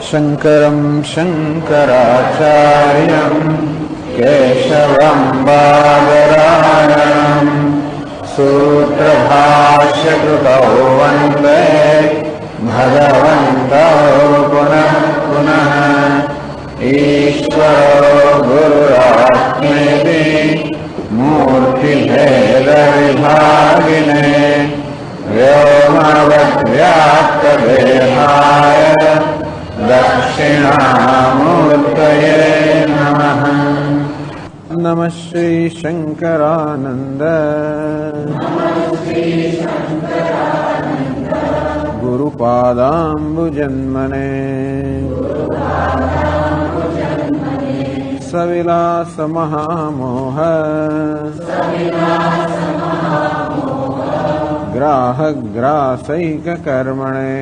शङ्करं शङ्कराचार्यं केशवं बादरायणं सूत्रभाष्यकृतौ वन्दे भगवन्तौ पुनः पुनः। ईश्वरो गुरुरात्मेति मूर्तिभेदविभागिने व्योमवद्व्याप्तदेहाय दक्षिणामूर्तये नमः। नमः श्री शंकरानंद गुरुपादाम्बुजन्मने सविलास महामोह ग्राहग्रासैक कर्मणे।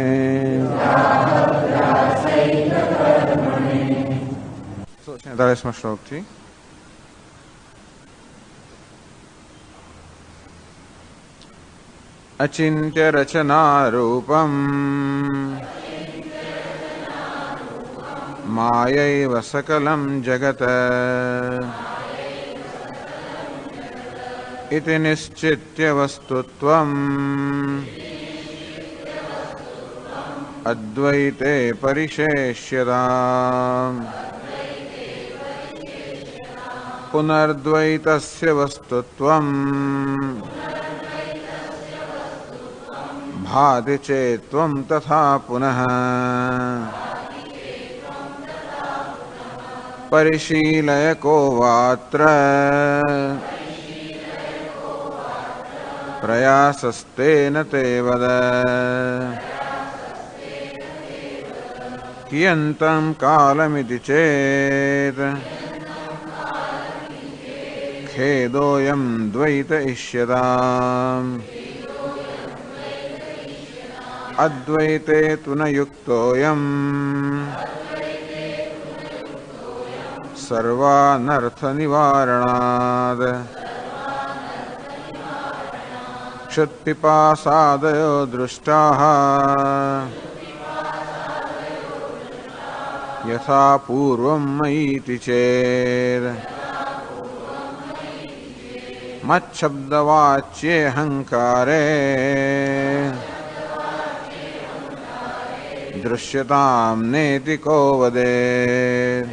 47 श्लोक थी। अचिन्त्य रचनारूपम् मायैव सकलं जगत् इति निश्चित्य वस्तुत्वम् अद्वैते परिशेष्यताम्। पुनर्द्वैतस्य वस्तुत्वम् भाति चेत्त्वं तथा पुनः। परिशीलय को वात्र प्रयासस्तेन ते वद। कियन्तं कालमिति चेत् खेदोऽयं द्वैत इष्यताम्। अद्वैते तु न युक्तोऽयम् सर्वानर्थनिवारणात्। क्षुत्पिपासादयो दृष्टाः यथा पूर्वं मयीति चेत् मच्छब्दवाच्येऽहङ्कारे दृश्यतां नेति को वदेत्।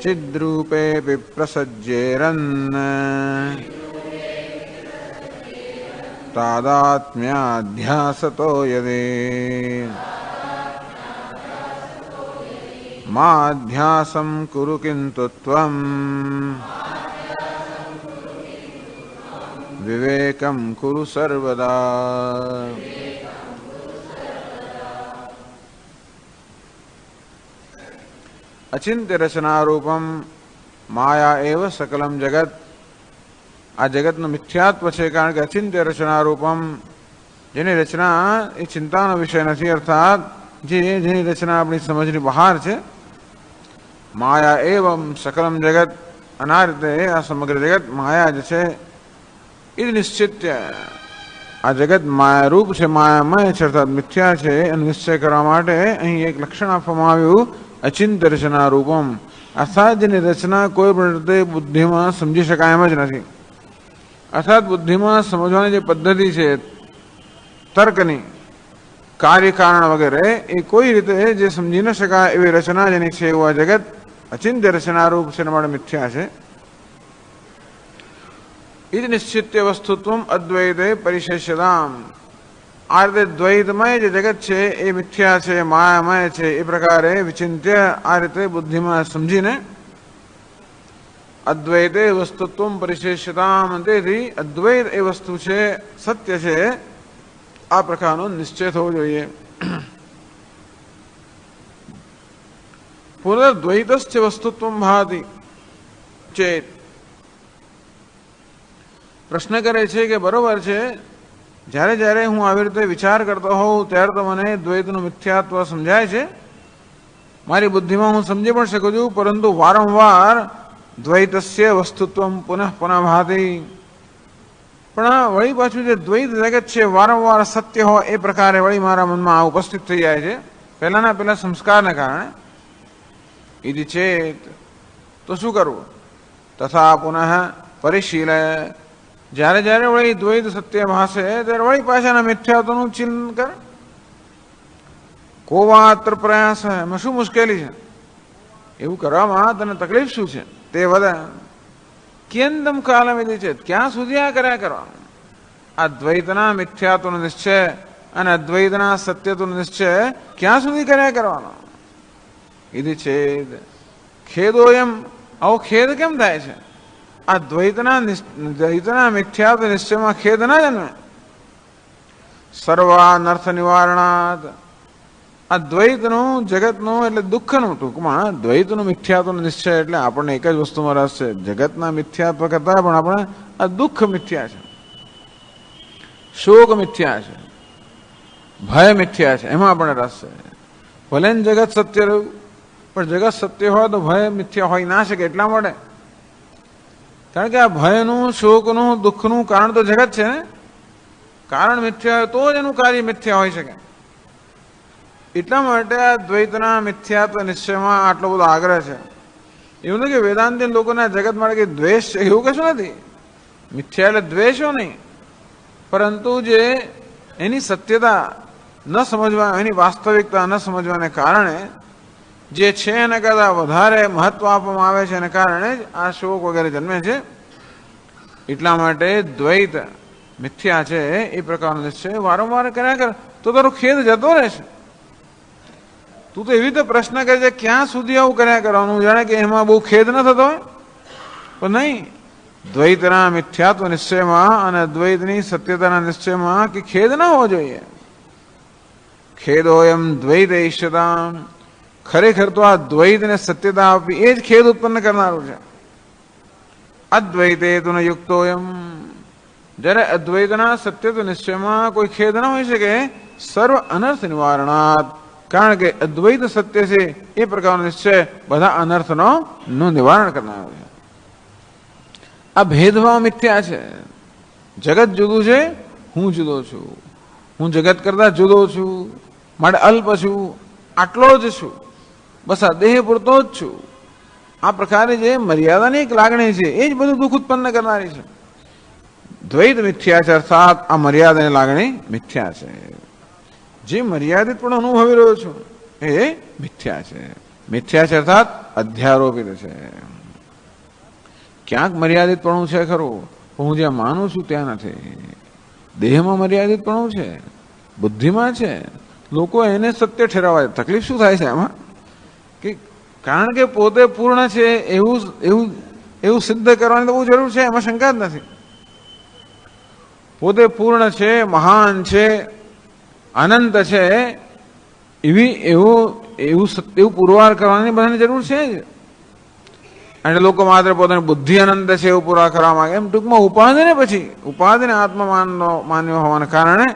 चिद्रूपेऽपि प्रसज्येरन् तादात्म्याध्यासतो यदि माध्यासं कुरु किन्तु त्वं विवेकं कुरु सर्वदा। अचिंत्य रचनारूपम माया एव सकलम जगत। आ जगतનું મિથ્યાત્વ છે, કારણ કે અચિંત્ય રચનારૂપમ, જેની રચના એ ચિંતાનો વિષય નથી, અર્થાત જેની રચના આપણી સમજની બહાર છે. માયા એવમ સકલમ જગત, અને આ રીતે આ સમગ્ર જગત માયા જ છે. એ જ નિશ્ચિત્ય, આ જગત માયારૂપ છે, માયામય છે, અર્થાત મિથ્યા છે. એનો નિશ્ચય કરવા માટે અહીં એક લક્ષણ આપવામાં આવ્યું, અચિંત્ય રચના રૂપમ, અર્થાત જેની રચના કોઈ પણ રીતે બુદ્ધિમાં સમજી શકાય એમ જ નથી. અર્થાત બુદ્ધિમાં સમજવાની જે પદ્ધતિ છે તર્કની, કાર્યકારણ વગેરે, એ કોઈ રીતે જે સમજી ન શકાય એવી રચના જેની છે, એવું આ જગત અચિંત્ય રચનારૂપ છે, એના માટે મિથ્યા છે. એ જ નિશ્ચિત્ય વસ્તુત્વમ અદ્વૈતે પરિશેષ્યતામ. આ રીતે દ્વૈતમય જે જગત છે એ મિથ્યા છે, માયામય છે, એ પ્રકારે વિચિંત્ય આ રીતે બુદ્ધિમાં સમજીને અદ્વૈતે વસ્તુત્વમ પરિશેષ્યતામ, તેથી અદ્વૈત એ વસ્તુ છે, સત્ય છે, આ પ્રકારનો નિશ્ચય થવો જોઈએ. પુનર્દ્વૈતસ્ય વસ્તુત્વમ ભાતિ ચેત. પ્રશ્ન કરે છે કે બરોબર છે, જ્યારે જ્યારે હું આવી રીતે વિચાર કરતો હોઉં ત્યારે તો મને દ્વૈતનું મિથ્યાત્વ સમજાય છે, મારી બુદ્ધિમાં હું સમજી પણ શકું છું, પરંતુ વારંવાર દ્વૈતસ્ય વસ્તુત્વમ પુનઃ પુનઃ ભાતિ, પણ વળી પાછું જે દ્વૈત જગત છે વારંવાર સત્ય હોય એ પ્રકારે વળી મારા મનમાં આ ઉપસ્થિત થઈ જાય છે પહેલાના પેલા સંસ્કારને કારણે. ઇતિ ચેત, તો શું કરવું? તથા પુનઃ પરિશીલય, જ્યારે જ્યારે વળી દ્વૈત સત્ય ભાષે ત્યારે વળી પાછાના મિથ્યાત્વનું ચિંતન કર. કોવાત્ર પ્રયાસ, એમાં શું મુશ્કેલી છે? એવું કરવામાં તને તકલીફ શું છે? તે વધે કેન્દમ કાલમિતિ છે, ક્યાં સુધી આ કર્યા કરવાનું? આ દ્વૈતના મિથ્યાત્વનો નિશ્ચય અને અદ્વૈતના સત્યત્વનો નિશ્ચય ક્યાં સુધી કર્યા કરવાનો? ઇતિ છેદ ખેદો એમ, આવો ખેદ કેમ થાય છે? આ દ્વૈતના મિથ્યાત્વ નિશ્ચયમાં ખેદ ના જન્મે. સર્વાનર્થ નિવારણાત, આ દ્વૈતનું જગતનું એટલે દુઃખનું, ટૂંકમાં દ્વૈતનું મિથ્યાત્વનો નિશ્ચય એટલે આપણને એક જ વસ્તુમાં રસ છે, જગતના મિથ્યાત્વ કરતા પણ આપણે આ દુઃખ મિથ્યા છે, શોક મિથ્યા છે, ભય મિથ્યા છે, એમાં આપણને રસ છે. ભલે જગત સત્ય રહ્યું પણ જગત સત્ય હોય તો ભય મિથ્યા હોય ના શકે. એટલા માટે કારણ કે આ ભયનું, શોકનું, દુઃખનું કારણ તો જગત છે ને. કારણ મિથ્યા હોય તો જ એનું કાર્ય મિથ્યા હોઈ શકે. એટલા માટે આ દ્વૈતના મિથ્યાત્વ નિશ્ચયમાં આટલો બધો આગ્રહ છે. એવું નથી કે વેદાંતી લોકોના જગત માટે કે દ્વેષ છે, એવું કશું નથી. મિથ્યા એટલે દ્વેષો નહીં, પરંતુ જે એની સત્યતા ન સમજવા, એની વાસ્તવિકતા ન સમજવાને કારણે જે છે એના કરતાં વધારે મહત્વ આપવામાં આવે છે, એને કારણે જ આ શોક વગેરે જન્મે છે. એટલા માટે દ્વૈત મિથ્યા છે એ પ્રકારનો નિશ્ચય વારંવાર કર્યા કર, તો તારો ખેદ જતો રહેશે. તું તો એવી રીતે પ્રશ્ન કરે છે ક્યાં સુધી આવું કર્યા કરવાનું, જાણે કે એમાં બહુ ખેદ ન થતો હોય. પણ નહીં, દ્વૈતના મિથ્યાત્વ નિશ્ચયમાં અને દ્વૈતની સત્યતાના નિશ્ચયમાં કે ખેદ ના હોવો જોઈએ. ખેદો એમ દ્વૈત ઈષ્યતા, ખરેખર તો આ દ્વૈતને સત્યતા આપી એ જ ખેદ ઉત્પન્ન કરનારું છે. અદ્વૈતે તું યુક્તો એમ, જ્યારે અદ્વૈતના સત્યત્વ નિશ્ચયમાં કોઈ ખેદ ન હોઈ શકે. સર્વ અનર્થ નિવારણાત, કારણ કે અદ્વૈત સત્ય છે એ પ્રકારનો નિશ્ચય બધા અનર્થનો નિવારણ કરનારો છે. આ ભેદભાવ મિથ્યા છે. જગત જુદું છે, હું જુદો છું, હું જગત કરતા જુદો છું, માટે અલ્પ છું, આટલો જ છું, બસ આ દેહ પૂરતો જ છું. આ પ્રકારે જે મર્યાદાની એક લાગણી છે એ જ બધું દુઃખ ઉત્પન્ન કરનારી છે. દ્વૈત મિથ્યા છે, અર્થાત આ મર્યાદાની લાગણી મિથ્યા છે. જે મર્યાદિત પણ અનુભવી રહ્યો છું એ મિથ્યા છે. મિથ્યા છે અર્થાત અધ્યારોપિત છે. ક્યાંક મર્યાદિતપણું છે ખરું, હું જ્યાં માનું છું ત્યાં નથી. દેહમાં મર્યાદિતપણું છે, બુદ્ધિમાં છે. લોકો એને સત્ય ઠેરવવા, તકલીફ શું થાય છે એમાં કે કારણ કે પોતે પૂર્ણ છે એવું એવું એવું સિદ્ધ કરવાની તો બહુ જરૂર છે, એમાં શંકા જ નથી. પોતે પૂર્ણ છે, મહાન છે, અનંત છે, એવું પુરવાર કરવાની બધાને જરૂર છે જ. અને લોકો માત્ર પોતાની બુદ્ધિ અનંત છે એવું પુરવાર કરવા માંગે. એમ ટૂંકમાં ઉપાધિને પછી ઉપાધિને આત્મા માન્યો હોવાને કારણે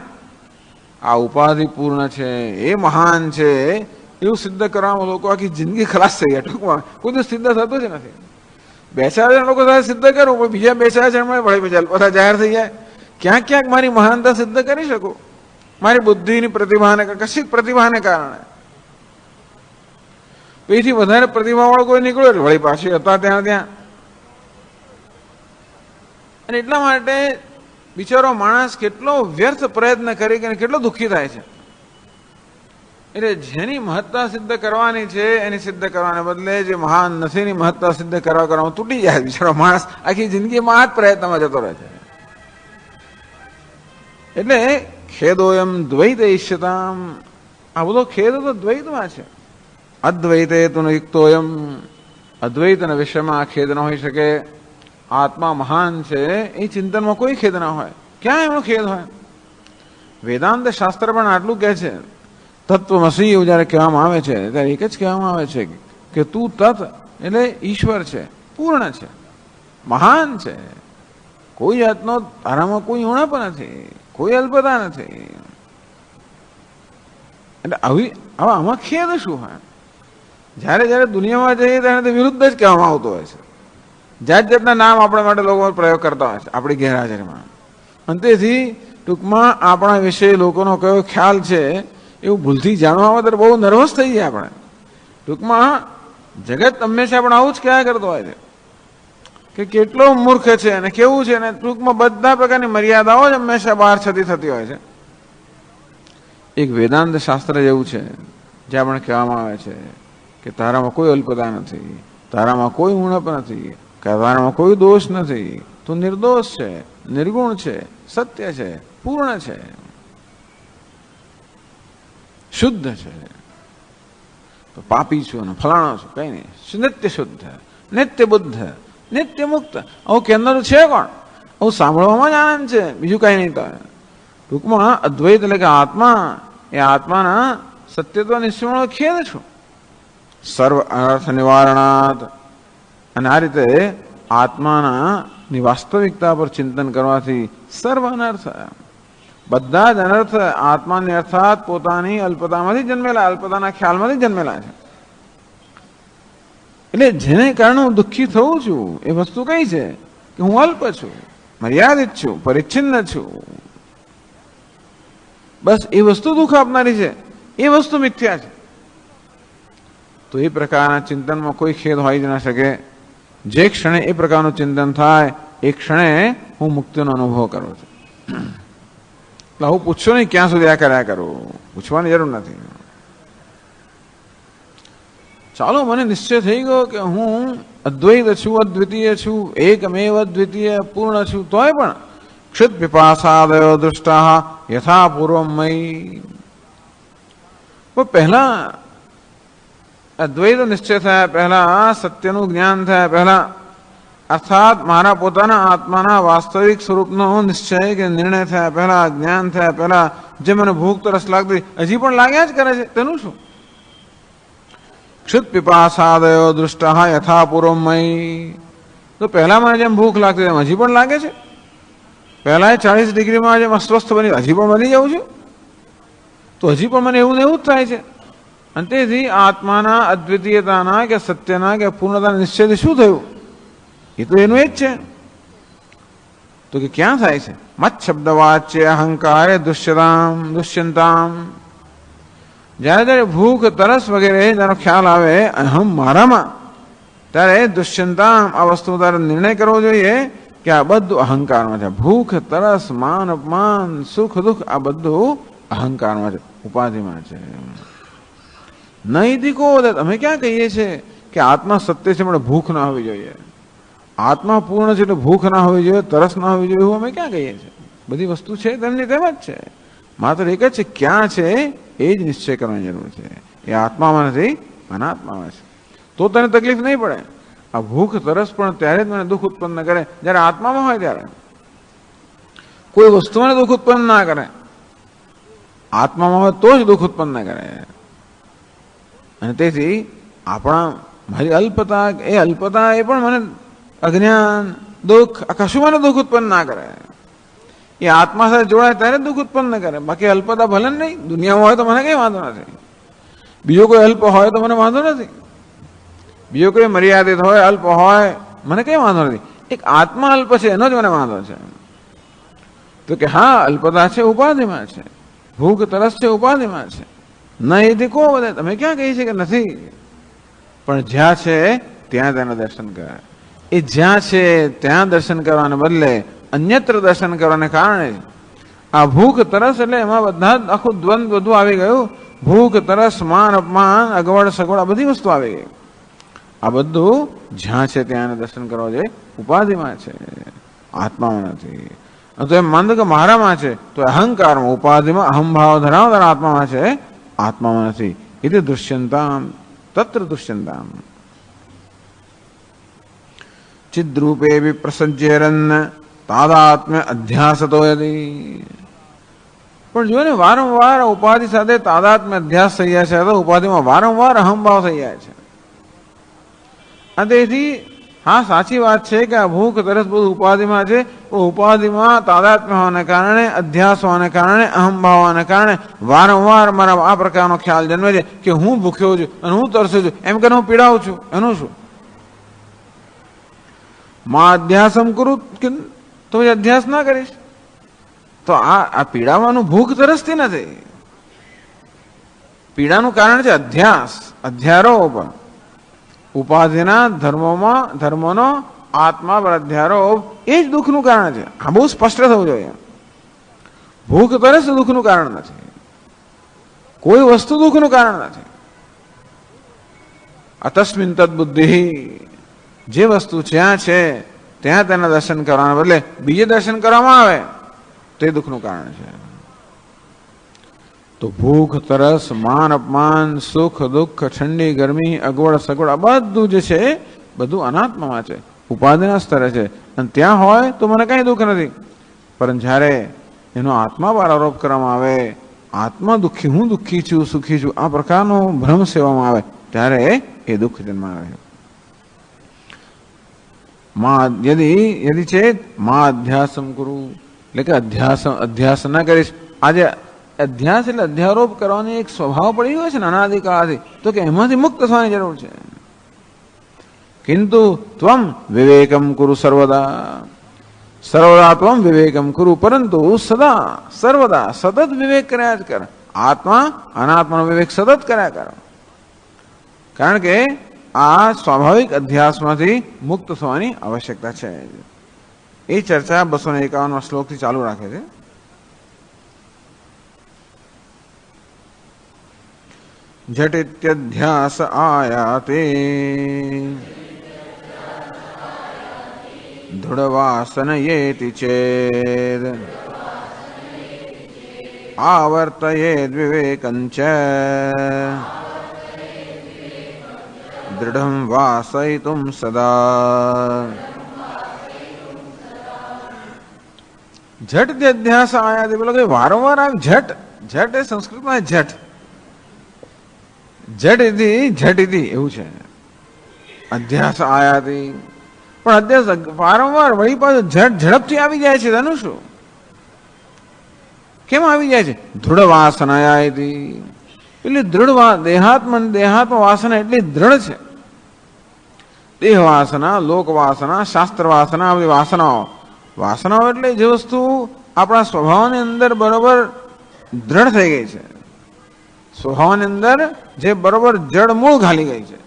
આ ઉપાધિ પૂર્ણ છે, એ મહાન છે એવું સિદ્ધ કરવામાં લોકો આખી જિંદગી ખલાસ થઈ ગયા. ટૂંકમાં કોઈ તો સિદ્ધ થતું જ નથી. 2-4 જણ લોકો સાથે સિદ્ધ કરું, કોઈ બીજા 2-4 જણમાં ભળી બધા જાહેર થઈ જાય. ક્યાંક ક્યાંક મારી મહાનતા સિદ્ધ કરી શકું, મારી બુદ્ધિની પ્રતિભાને, કશી પ્રતિભાને કારણે. એથી વધારે પ્રતિભાવાળો કોઈ નીકળ્યો એટલે વળી પાછી હતા ત્યાં. અને એટલા માટે બિચારો માણસ કેટલો વ્યર્થ પ્રયત્ન કરી કે કેટલો દુઃખી થાય છે. એટલે જેની મહત્તા સિદ્ધ કરવાની છે એની સિદ્ધ કરવાને બદલે જે મહાન નથી એની મહત્તા સિદ્ધ કરવામાં તૂટી જાય બિચારો માણસ. આખી જિંદગીમાં આ જ પ્રયત્નમાં જતો રહે છે. એટલે ખેદો એમ દ્વૈત ઈષ્યતામ, આ બધો ખેદ તો દ્વૈતમાં છે. અદ્વૈતે તું યુક્તો એમ, અદ્વૈતના વિષયમાં ખેદ ન હોઈ શકે. આત્મા મહાન છે એ ચિંતનમાં કોઈ ખેદ ના હોય. ક્યાં એનો ખેદ હોય? વેદાંત શાસ્ત્ર પણ આટલું કહે છે. તત્વમસી એવું જયારે કહેવામાં આવે છે ત્યારે એક જ કહેવામાં આવે છે કે તું તત્ એટલે ઈશ્વર છે, પૂર્ણ છે, મહાન છે. કોઈ જાતનો તારામાં કોઈ ઉણપ નથી, કોઈ અલ્પતા નથી. એટલે આમાં ખેદ શું હોય? જ્યારે જ્યારે દુનિયામાં જઈએ ત્યારે વિરુદ્ધ જ કહેવામાં આવતો હોય છે. જાત જાતના નામ આપણા માટે લોકો પ્રયોગ કરતા હોય છે આપણી ગેરહાજરીમાં. અને તેથી ટૂંકમાં આપણા વિશે લોકોનો કયો ખ્યાલ છે એવું ભૂલથી જાણવા માટે બહુ નર્વસ થઈ જાય આપણે. ટૂંકમાં જગત હંમેશા પણ આવું જ કયા કરતો હોય છે કે કેટલો મૂર્ખ છે અને કેવું છે, અને ટૂંકમાં બધા પ્રકારની મર્યાદાઓ જ હંમેશા બહાર છતી થતી હોય છે. એક વેદાંત શાસ્ત્ર જેવું છે જ્યાં પણ કહેવામાં આવે છે કે તારામાં કોઈ અલ્પતા નથી, તારામાં કોઈ ઉણપ નથી, તારામાં કોઈ દોષ નથી, તું નિર્દોષ છે, નિર્ગુણ છે, સત્ય છે, પૂર્ણ છે, શુદ્ધ છે. તો પાપી છું અને ફલાણો છું કઈ નહીં, નિત્ય શુદ્ધ, નિત્ય બુદ્ધ, નિત્ય મુક્ત. આવું કેન્દ્ર છે કોણ? આવું સાંભળવામાં જ આનંદ છે, બીજું કઈ નહીં. તો ટૂંકમાં અદ્વૈત એટલે કે આત્મા, એ આત્માના સત્યત્વ નિશ્ચયનો ખેદ છું. સર્વ અનર્થ નિવારણાત. અને આ રીતે આત્માના ની વાસ્તવિકતા પર ચિંતન કરવાથી સર્વ અનર્થ, બધા જ અનર્થ આત્માની અર્થાત પોતાની અલ્પતામાંથી જન્મેલા, અલ્પતાના ખ્યાલમાંથી જન્મેલા છે. એટલે જેને કારણે હું દુઃખી થઉં છું એ વસ્તુ કઈ છે કે હું અલ્પ છું, મર્યાદિત છું, પરિચ્છિન્ન છું. બસ એ વસ્તુ દુઃખ આપનારી છે, એ વસ્તુ મિથ્યા છે. તો એ પ્રકારના ચિંતનમાં કોઈ ખેદ હોઈ જ ના શકે. જે ક્ષણે એ પ્રકારનું ચિંતન થાય એ ક્ષણે હું મુક્તિનો અનુભવ કરું છું. એટલે હું પૂછશો નહીં ક્યાં સુધી આ કર્યા કરું, પૂછવાની જરૂર નથી. ચાલો મને નિશ્ચય થઈ ગયો કે હું અદ્વૈત છું, અદ્વિતીય છું, એકમેવ અદ્વિતીય પૂર્ણ છું, તોય પણ ક્ષિત પિપાસાદયો દૃષ્ટા યથા પૂર્વમય. પહેલા અદ્વૈત નિશ્ચય થયા પહેલા, સત્યનું જ્ઞાન થયા પહેલા, અર્થાત મારા પોતાના આત્માના વાસ્તવિક સ્વરૂપનો નિશ્ચય કે નિર્ણય થયા પહેલા, જ્ઞાન થયા પહેલા જે મને ભૂખ તરસ લાગતી હજી પણ લાગ્યા જ કરે છે, તેનું શું? ક્ષિત પિપાસાદયો દૃષ્ટા યથા પૂર્વમય. તો પહેલા મને જેમ ભૂખ લાગતી તેમ હજી પણ લાગે છે. પહેલા 40 ડિગ્રીમાં જેમ અસ્વસ્થ બની હજી પણ બની જાઉં છું, તો હજી પણ મને એવું ને એવું જ થાય છે. અને તેથી આત્માના અદ્વિતીયતાના કે સત્યના કે પૂર્ણતાના નિશ્ચયથી શું થયું? એ તો એનું એ જ છે. તો કે ક્યાં થાય છે? મત શબ્દ વાચ્ય અહંકારે દુષ્યંતામ. જ્યારે જ્યારે ભૂખ તરસ વગેરે જેનો ખ્યાલ આવે અહમ મારામાં, ત્યારે દુષ્યંતામ આ વસ્તુ તારે નિર્ણય કરવો જોઈએ કે આ બધું અહંકારમાં છે. ભૂખ તરસ માન અપમાન સુખ દુઃખ આ બધું અહંકારમાં છે, ઉપાધિમાં છે. નહીં દીકો અમે ક્યાં કહીએ છીએ કે આત્મા સત્ય છે, પણ ભૂખ ના હોવી જોઈએ. આત્મા પૂર્ણ છે એટલે ભૂખ ના હોવી જોઈએ, તરસ ના હોવી જોઈએ, એવું અમે ક્યાં કહીએ છીએ? બધી વસ્તુ છે તેમની તેમ જ છે. માત્ર એક જ છે, ક્યાં છે એ જ નિશ્ચય કરવાની જરૂર છે. એ આત્મામાં નથી, અનાત્મામાં છે. તો તને તકલીફ નહીં પડે. આ ભૂખ તરસ પણ ત્યારે જ મને દુઃખ ઉત્પન્ન કરે જ્યારે આત્મામાં હોય ત્યારે. કોઈ વસ્તુ મને દુઃખ ઉત્પન્ન ના કરે, આત્મામાં હોય તો જ દુઃખ ઉત્પન્ન ના કરે. અને તેથી આપણા મારી અલ્પતા એ પણ મને અજ્ઞાન દુઃખ આ કશું મને દુઃખ ઉત્પન્ન ના કરે. એ આત્મા સાથે જોડાય ત્યારે દુઃખ ઉત્પન્ન કરે. બાકી અલ્પતા ભલે નહીં, દુનિયામાં હોય તો મને કઈ વાંધો નથી. બીજો કોઈ અલ્પ હોય તો મને વાંધો નથી, બીજો કોઈ મર્યાદિત હોય અલ્પ હોય મને કઈ વાંધો નથી. એક આત્મા અલ્પ છે એનો જ મને વાંધો છે. તો કે હા અલ્પતા છે ઉપાધિમાં છે, ભૂખ તરસ છે ઉપાધિમાં છે. નહીં દીકો બધે તમે ક્યાં કહી છે કે નથી? પણ જ્યાં છે ત્યાં તેના દર્શન કરે. એ જ્યાં છે ત્યાં દર્શન કરવાને બદલે અન્યત્ર દર્શન કરવાને કારણે આ ભૂખ તરસ એટલે એમાં બધા જ આખું દ્વંદ બધું આવી ગયું. ભૂખ તરસ માન અપમાન અગવડ સગવડ આ બધી વસ્તુ આવી ગઈ. આ બધું જ્યાં છે ત્યાં દર્શન કરવા જોઈએ, ઉપાધિમાં છે, આત્મામાં નથી. તો એમ માન કે મારામાં છે તો અહંકારમાં ઉપાધિમાં અહંભાવ ધરાવતા આત્મામાં છે, આત્મામાં નથી. એટલે દુષ્યંતામ તત્ર દુષ્યંતામ ચિદ્રૂપે વિપ્રસજ્યરન તાદાત્મ્ય અધ્યાસતો યદી. પણ જો ને વારંવાર ઉપાધિ સાથે તાદાત્મ્ય અધ્યાસ થઈ જાય છે, તો ઉપાધિમાં વારંવાર અહંભાવ થઈ જાય છે. અને તેથી હા સાચી વાત છે કે આ ભૂખ તરસ બધું ઉપાધિમાં છે, પણ ઉપાધિમાં તાદાત્મ્ય હોવાને કારણે અધ્યાસ હોવાને કારણે અહંભાવ હોવાને કારણે વારંવાર મારા આ પ્રકારનો ખ્યાલ જન્મે છે કે હું ભૂખ્યો છું અને હું તરસ્યો છું, એમ કરીને હું પીડાઉં છું. એનું શું? માં અધ્યાસમ કરું તો અધ્યાસ ના કરીશ. તો આ પીડાવાનું ભૂખ તરસથી નથી. પીડાનું કારણ છે અધ્યાસ, અધ્યારોપ. ઉપાધિના ધર્મોનો આત્મા પર અધ્યારોપ એ જ દુઃખનું કારણ છે. આ બહુ સ્પષ્ટ થવું જોઈએ. ભૂખ તરસ દુઃખનું કારણ નથી. કોઈ વસ્તુ દુઃખનું કારણ નથી. અતસ્મિન તદ્બુદ્ધિ, જે વસ્તુ જ્યાં છે ત્યાં તેના દર્શન કરવાના બદલે બીજે દર્શન કરવામાં આવે તે દુઃખનું કારણ છે. તો ભૂખ, તરસ, માન, અપમાન, સુખ, દુઃખ, ઠંડી, ગરમી, અગવડ, સગવડ આ બધું જે છે બધું અનાત્મામાં છે, ઉપાધિના સ્તરે છે. અને ત્યાં હોય તો મને કઈ દુઃખ નથી. પરંતુ જ્યારે એનો આત્મા પર આરોપ કરવામાં આવે, આત્મા દુઃખી, હું દુઃખી છું, સુખી છું, આ પ્રકારનો ભ્રમ સેવામાં આવે ત્યારે એ દુઃખ જન્માવે. યદિ ચેત મા અધ્યાસમ કરું, એટલે કે અધ્યાસ ના કરીશ. આજે અધ્યાસ એટલે અધ્યારોપ કરવાની એક સ્વભાવ પડી ગયો છે ને અનાદિકાળથી, તો કે એમાંથી મુક્ત થવાની જરૂર છે. કિંતુ ત્વમ વિવેકમ કુરુ સર્વદા, સર્વદા ત્વમ વિવેકમ કુરુ, પરંતુ સદા સર્વદા સતત વિવેક કર્યા જ કર. આત્મા અનાત્માનો વિવેક સતત કર્યા કરો. કારણ કે આ સ્વાભાવિક અધ્યાસમાંથી મુક્ત થવાની આવશ્યકતા છે. એ ચર્ચા 251 શ્લોકથી ચાલુ રાખે છે. झटित्यध्यास आयाते दृढ़वासन येति चेद आवर्तयेद विवेकञ्च दृढ़ं वासयितुं सदा. झट अध्यास आयाति, बोलो कि वारंवार आप झट झट એ સંસ્કૃતમાં झट ઝટિતિ એવું છે. અધ્યાસ આયાતી, પણ અધ્યાસ વારંવાર વળી પાછો ઝડપથી આવી જાય છે. તેનું શું, કેમ આવી જાય છે? દૃઢ વાસના આયાતી, એટલે દેહાત્મ વાસના એટલી દ્રઢ છે. દેહ વાસના, લોક વાસના, શાસ્ત્ર વાસના, આ બધી વાસનાઓ એટલે જે વસ્તુ આપણા સ્વભાવની અંદર બરોબર દ્રઢ થઈ ગઈ છે, સ્વભાવની અંદર જે બરોબર જડ મૂળ ઘાલી ગઈ છે,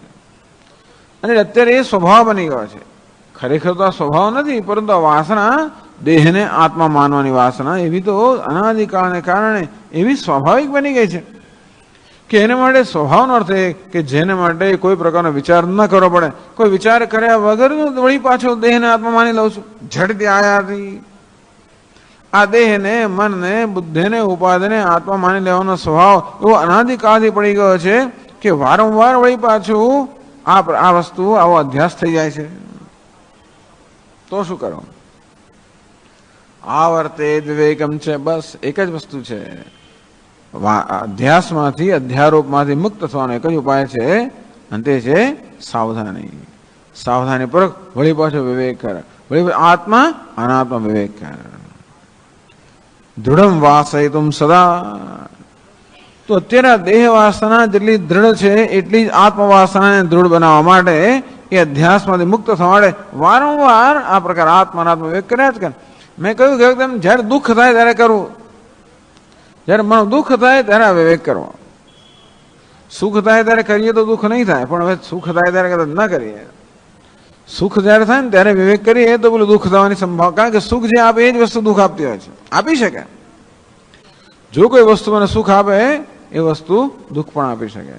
અને અત્યારે એ સ્વભાવ બની ગયો છે. ખરેખર તો આ સ્વભાવ નથી, પરંતુ આ વાસના, દેહને આત્મા માનવાની વાસના એવી તો અનાદિકાળને કારણે એવી સ્વાભાવિક બની ગઈ છે કે એને માટે સ્વભાવનો અર્થ એ કે જેને માટે કોઈ પ્રકારનો વિચાર ન કરવો પડે, કોઈ વિચાર કર્યા વગર વળી પાછો દેહને આત્મા માની લઉં છું. ઝડપી આયાથી આ દેહને, મનને, બુદ્ધિને, ઉપાધિને આત્મા માની લેવાનો સ્વભાવ એવો અનાદિકાળથી પડી ગયો છે કે વારંવાર વળી પાછું આ વસ્તુ આવો અધ્યાસ થઈ જાય છે. તો શું કરો? આવર્તે વિવેકમ છે, બસ એક જ વસ્તુ છે. અધ્યાસમાંથી, અધ્યારોપમાંથી મુક્ત થવાનો એક જ ઉપાય છે, અને તે છે સાવધાની. સાવધાની પૂર્વક વળી પાછો વિવેક કર, વળી આત્મા અનાત્મા વિવેક કર. દૃઢમ વાસયિતુમ સદા, તો અત્યારે દેહ વાસના જેટલી દ્રઢ છે એટલી જ આત્મવાસનાને દૃઢ બનાવવા માટે, એ અધ્યાસમાંથી મુક્ત થવા માટે વારંવાર આ પ્રકાર આત્મા વિવેક કર્યા જ કર. મેં કહ્યું કે તેમ જયારે દુઃખ થાય ત્યારે કરવું, જયારે મને દુઃખ થાય ત્યારે વિવેક કરવો. સુખ થાય ત્યારે કરીએ તો દુઃખ નહીં થાય, પણ હવે સુખ થાય ત્યારે કદાચ ન કરીએ. સુખ જયારે થાય ને ત્યારે વિવેક કરીએ તો પેલું દુઃખ થવાની સંભાવના, કારણ કે સુખ જે આપે એ જ વસ્તુ દુઃખ આપતી હોય છે, આપી શકે. જો કોઈ વસ્તુ મને સુખ આપે એ વસ્તુ દુઃખ પણ આપી શકે.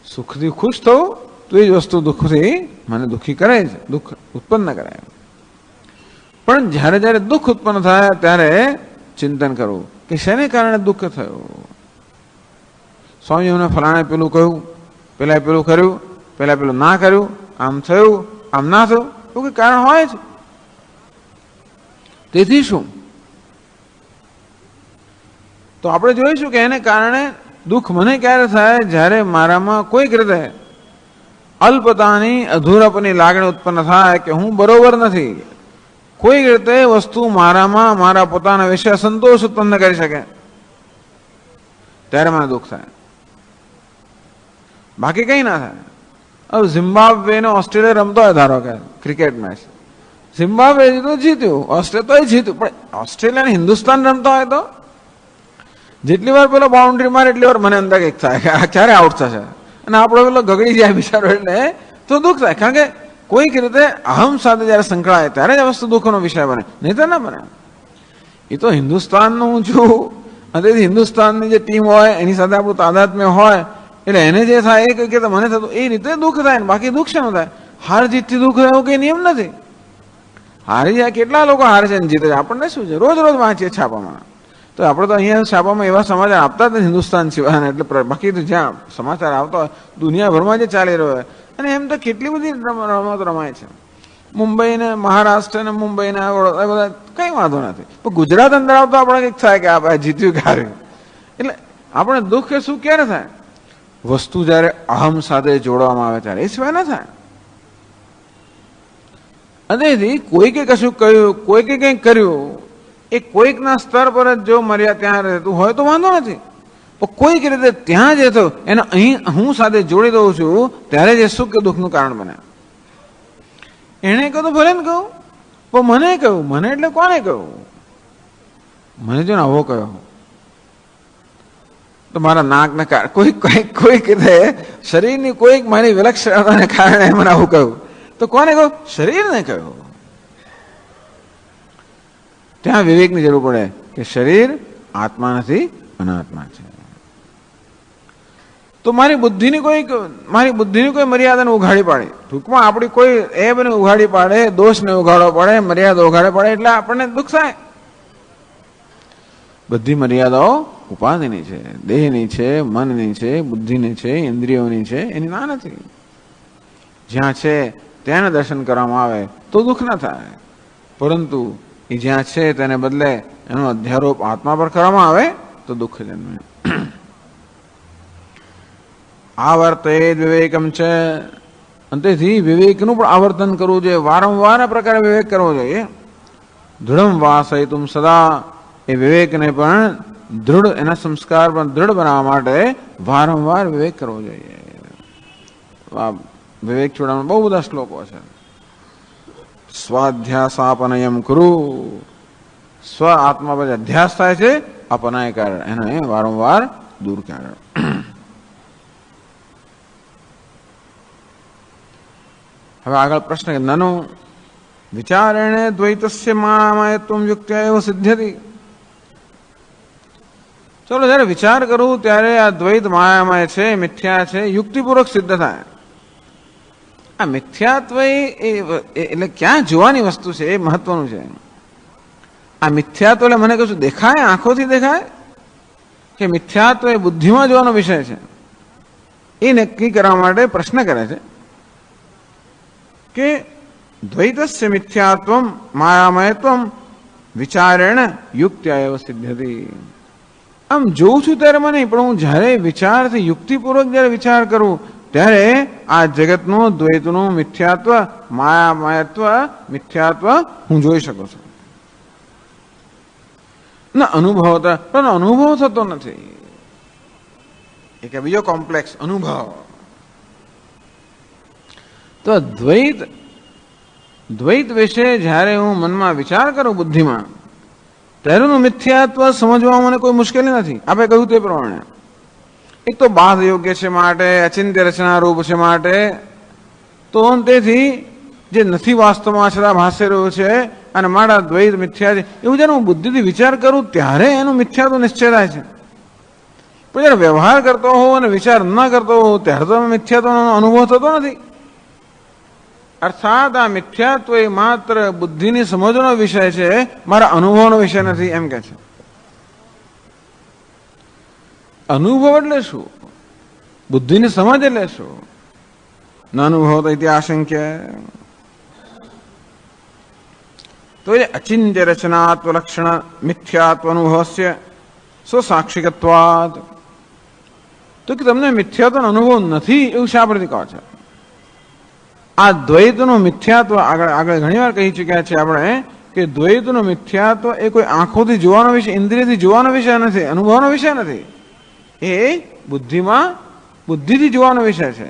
સુખથી ખુશ થવું તો એ જ વસ્તુ દુઃખથી મને દુઃખી કરે છે, દુઃખ ઉત્પન્ન કરે. પણ જ્યારે જ્યારે દુઃખ ઉત્પન્ન થાય ત્યારે ચિંતન કરવું કે શેને કારણે દુઃખ થયું. સ્વામીઓને ફલાણે પેલું કહ્યું, પેલા પેલું કર્યું, પેલા પેલું ના કર્યું, આમ થયું, આમ ના થયું, એવું કઈ કારણ હોય છે. તેથી શું, તો આપણે જોઈશું કે એને કારણે દુઃખ મને ક્યારે થાય, જ્યારે મારામાં કોઈક રીતે અલ્પતાની, અધૂરાપની લાગણી ઉત્પન્ન થાય કે હું બરોબર નથી. કોઈક રીતે વસ્તુ મારામાં મારા પોતાના વિશે અસંતોષ ઉત્પન્ન કરી શકે, ત્યારે મને દુઃખ થાય. બાકી કઈ ના થાય. હવે ઝિમ્બાબ્વે ને ઓસ્ટ્રેલિયા રમતો હોય ધારો કે ક્રિકેટ મેચ, ઝિમ્બાબ્વે જીત્યું, ઓસ્ટ્રેલિયા જીત્યું, પણ ઓસ્ટ્રેલિયા ને હિન્દુસ્તાન રમતા હોય તો જેટલી વાર પેલો બાઉન્ડ્રી મારે એટલી વાર મને અંદર એક થાય કે આ ક્યારે આઉટ થશે, અને આપણો પેલો ગગડી જાય બિચારો એટલે તો દુઃખ થાય. કારણ કે કોઈક રીતે અહમ સાથે જયારે સંકળાય ત્યારે જ આ વસ્તુ દુઃખનો વિષય બને, નહીં તો ના બને. એ તો હિન્દુસ્તાનનું હું છું અને હિન્દુસ્તાનની જે ટીમ હોય એની સાથે આપણું તાદાત્મ્ય હોય એટલે એને જે થાય એ કે મને થતું એ રીતે દુઃખ થાય ને, બાકી દુઃખ શેનું થાય? હાર જીતથી દુઃખ થાય એવું કઈ નિયમ નથી. હારી જાય કેટલા લોકો હારે છે ને જીતે છે, આપણને શું છે? રોજ રોજ વાંચીએ છાપામાં. તો આપણે તો અહીંયા છાપામાં એવા સમાચાર આપતા જ હિન્દુસ્તાન સિવાય, એટલે બાકી તો જ્યાં સમાચાર આવતા હોય દુનિયાભરમાં જે ચાલી રહ્યો હોય, અને એમ તો કેટલી બધી રમત રમાય છે. મુંબઈ ને મહારાષ્ટ્ર ને મુંબઈ ને બધા કઈ વાંધો નથી, પણ ગુજરાત અંદર આવતો આપણે કંઈક થાય કે આ જીત્યું કે હાર્યું. એટલે આપણે દુઃખ કે શું ક્યારે થાય? વસ્તુ જયારે અહમ સાથે જોડવામાં આવે ત્યારે, એ સિવાય ના થાય. અને કોઈકે કશું કહ્યું, કોઈકે કંઈક કર્યું, એ કોઈકના સ્તર પર જ જો મર્યાદા ત્યાં રહેતું હોય તો વાંધો નથી, પણ કોઈક રીતે ત્યાં જે થયું એને અહીં હું સાથે જોડી દઉં છું ત્યારે જે સુખ કે દુઃખનું કારણ બને. એને કહું તો ભલે ને કહું, પણ મને કહ્યું, મને એટલે કોને કહ્યું? મને જો ને આવો કહ્યો તો મારા નાકને કોઈક રીતે શરીરની કોઈક મારી વિલક્ષણતાને કારણે મને આવું કહ્યું તો કોને કહું? શરીરને કહ્યું. ત્યાં વિવેકની જરૂર પડે કે શરીર આત્મા નથી, અનાત્મા છે. તો મારી બુદ્ધિની કોઈ મર્યાદાને ઉઘાડી પાડે, ટૂંકમાં આપણી કોઈ એબને ઉઘાડી પાડે, દોષને ઉઘાડવો પડે, મર્યાદા ઉઘાડે પડે એટલે આપણને દુઃખ થાય. બધી મર્યાદાઓ ઉપાધિની છે, દેહની છે, મનની છે, બુદ્ધિની છે, ઇન્દ્રિયોની છે, એની ના નથી. જ્યાં છે તેને દર્શન કરવામાં આવે તો દુઃખ ના થાય, પરંતુ એ જ્યાં છે તેને બદલે એનો અધ્યારોપ આત્મા પર કરવામાં આવે તો દુઃખ જન્મે. આવર્તે વિવેકમ છે, અંતેથી વિવેકનું પણ આવર્તન કરવું જોઈએ, વારંવાર આ પ્રકારે વિવેક કરવો જોઈએ. દૃઢમ વાસયતુમ સદા, એ વિવેકને પણ દૃઢ, એના સંસ્કાર પણ દૃઢ બનાવવા માટે વારંવાર વિવેક કરવો જોઈએ. વિવેક જોડામાં બહુ બધા શ્લોકો છે. સ્વાધ્યાસાપનયમ કુરુ, સ્વ આત્મા પર અધ્યાસ થાય છે, અપનાય કારણ એને વારંવાર દૂર કારણ. હવે આગળ પ્રશ્ન કે નનુ વિચારેણે દ્વૈતસ્ય માયામયત્વમ યુક્ત્યા એવ સિદ્ધ્યતિ. ચલો જયારે વિચાર કરું ત્યારે આ દ્વૈત માયામય છે, મિથ્યા છે, યુક્તિપૂર્વક સિદ્ધ થાય. આ મિથ્યાત્વ એટલે ક્યાં જોવાની વસ્તુ છે એ મહત્વનું છે. આ મિથ્યાત્વ એટલે મને કશું દેખાય, આંખોથી દેખાય, કે મિથ્યાત્વ એ બુદ્ધિમાં જોવાનો વિષય છે? એ નક્કી કરવા માટે પ્રશ્ન કરે છે કે દ્વૈતસ્ય મિથ્યાત્વમ માયામયત્વમ વિચારેણ યુક્ત્યા એવ સિદ્ધ્યતિ. આમ જોઉં છું ત્યારે મને, પણ હું જયારે વિચારથી યુક્તિપૂર્વક જયારે વિચાર કરું ત્યારે આ જગતનું દ્વૈતનું મિથ્યાત્વ, માયામયત્વ, મિથ્યાત્વ હું જોઈ શકું છું. ના અનુભવ થતો નથી. એક બીજો કોમ્પ્લેક્સ અનુભવ. તો દ્વૈત વિશે જયારે હું મનમાં વિચાર કરું બુદ્ધિમાં, તેનું મિથ્યાત્વ સમજવામાં મને કોઈ મુશ્કેલી નથી. આપણે કહ્યું તે પ્રમાણે એક તો બાધ યોગ્ય છે માટે, અચિંત્ય રચના રૂપ છે માટે, તો તેથી જે નથી વાસ્તવમાં છતાં ભાષે રહ્યું છે અને મારા દ્વૈત મિથ્યા છે એવું જયારે હું બુદ્ધિથી વિચાર કરું ત્યારે એનું મિથ્યાત્વ નિશ્ચય થાય છે. પણ જયારે વ્યવહાર કરતો હોઉં અને વિચાર ન કરતો હોઉં ત્યારે તો મિથ્યાત્વનો અનુભવ થતો નથી. અર્થાત આ મિથ્યાત્વ એ માત્ર બુદ્ધિની સમજનો વિષય છે, મારા અનુભવનો વિષય નથી એમ કે છે. અનુભવ એટલે શું? બુદ્ધિની સમજ એટલે શું? ન અનુભવ તો આશંક્ય. તો એ અચિંત્ય રચનાત્વ લક્ષણ મિથ્યાત્વ અનુભવસ્ય સ્વસાક્ષિકત્વાદ. તો કે તમને મિથ્યાત્વનો અનુભવ નથી એવું શા પરથી કહો છો? આ દ્વૈતનું મિથ્યાત્વ આગળ ઘણી વાર કહી ચૂક્યા છે આપણે કે દ્વૈતનું મિથ્યાત્વ એ કોઈ આંખોથી જોવાનો વિષય, ઇન્દ્રિયથી જોવાનો વિષય નથી, અનુભવનો વિષય નથી. એ બુદ્ધિથી જોવાનો વિષય છે.